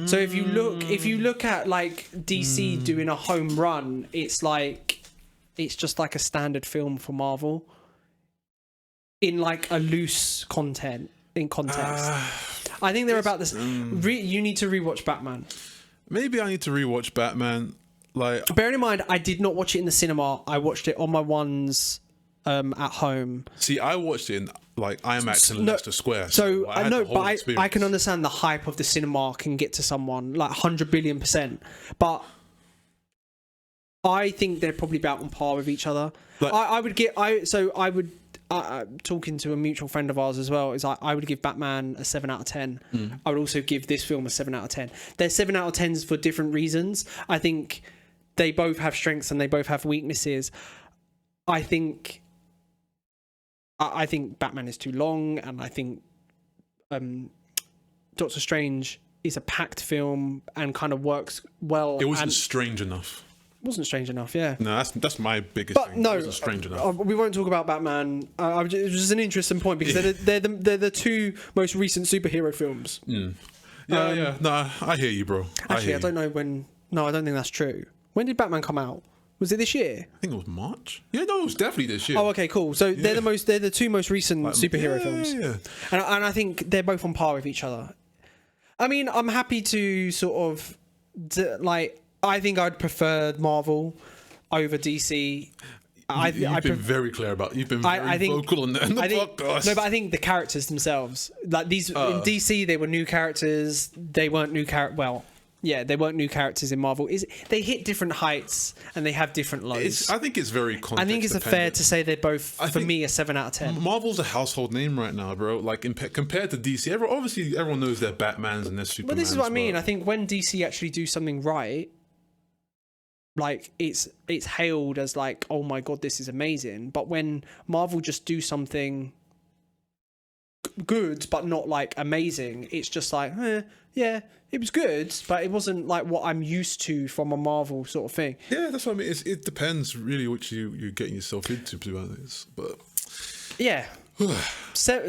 So if you look at like DC doing a home run, it's just like a standard film for Marvel in like a loose context. I think they're about this. You need to rewatch Batman. Maybe I need to rewatch Batman. Like, bearing in mind, I did not watch it in the cinema. I watched it on my ones at home. See, I watched it in like IMAX in Leicester Square. So I know, but I can understand the hype of the cinema can get to someone like 100 billion %. But I think they're probably about on par with each other. Talking to a mutual friend of ours as well, is I would give Batman a 7 out of 10. I would also give this film a 7 out of 10. They're 7 out of 10s for different reasons. I think they both have strengths and they both have weaknesses. I think Batman is too long, and I think Doctor Strange is a packed film and kind of works well. It wasn't strange enough. Wasn't strange enough, yeah. No, that's my biggest thing. No, it wasn't strange enough. We won't talk about Batman. It was just an interesting point because they're the two most recent superhero films. Yeah. No, I hear you, bro. Actually, I don't know when. No, I don't think that's true. When did Batman come out? Was it this year? I think it was March. Yeah, no, it was definitely this year. Oh, okay, cool. So they're the two most recent superhero films. Yeah. And I think they're both on par with each other. I mean, I'm happy to sort of I think I'd prefer Marvel over DC. You've been very clear about. You've been very vocal on that in the podcast. No, but I think the characters themselves, like these in DC, they were new characters. They weren't new they weren't new characters in Marvel. They hit different heights and they have different lows. I think it's very context I think it's fair to say they're both, for me, a 7 out of 10. Marvel's a household name right now, bro. Like compared to DC, everyone knows their Batmans and their Supermans. But this is what I mean. I think when DC actually do something right, like it's hailed as like, oh my god, this is amazing. But when Marvel just do something good but not like amazing, it's just like, yeah, it was good, but it wasn't like what I'm used to from a Marvel sort of thing. Yeah, that's what I mean. It depends really what you're getting yourself into, to be honest. But yeah, so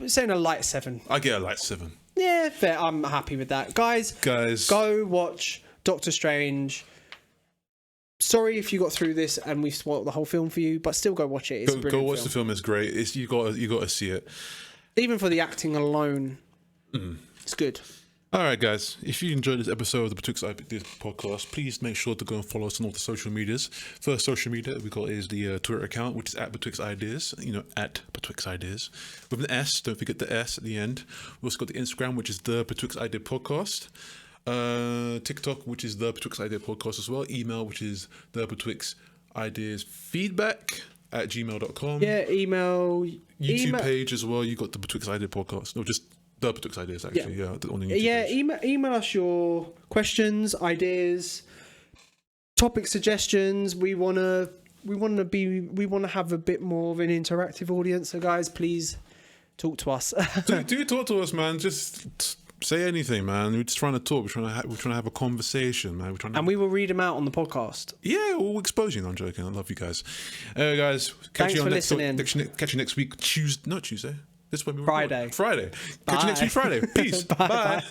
saying a light 7. I get a light 7. Yeah, fair. I'm happy with that, guys. Go watch Doctor Strange. Sorry if you got through this and we've spoiled the whole film for you, but still go watch it. It's a brilliant go watch film. the film. It's great. You got to see it. Even for the acting alone, it's good. All right, guys. If you enjoyed this episode of the Betwixt Ideas Podcast, please make sure to go and follow us on all the social medias. First social media we got is the Twitter account, which is at Betwixt Ideas. At Betwixt Ideas with an S. Don't forget the S at the end. We also got the Instagram, which is the Betwixt Ideas Podcast. TikTok, which is the Betwixt Ideas Podcast as well. Email, which is the thebetwixtideasfeedback at gmail.com. Yeah, email. YouTube page as well. You got the Betwixt Ideas Podcast. No, just the Betwixt Ideas actually. Yeah, on the YouTube page. Email us your questions, ideas, topic suggestions. We wanna have a bit more of an interactive audience. So guys, please talk to us. do talk to us, man. Just say anything, man. We're just trying to talk. We're trying to have a conversation, man. We will read them out on the podcast. Yeah, we'll expose you. No, I'm joking. I love you guys. Guys, Thanks for listening. Catch you next week. Not Tuesday. This is when we Friday. Catch you next week Friday. Peace. Bye.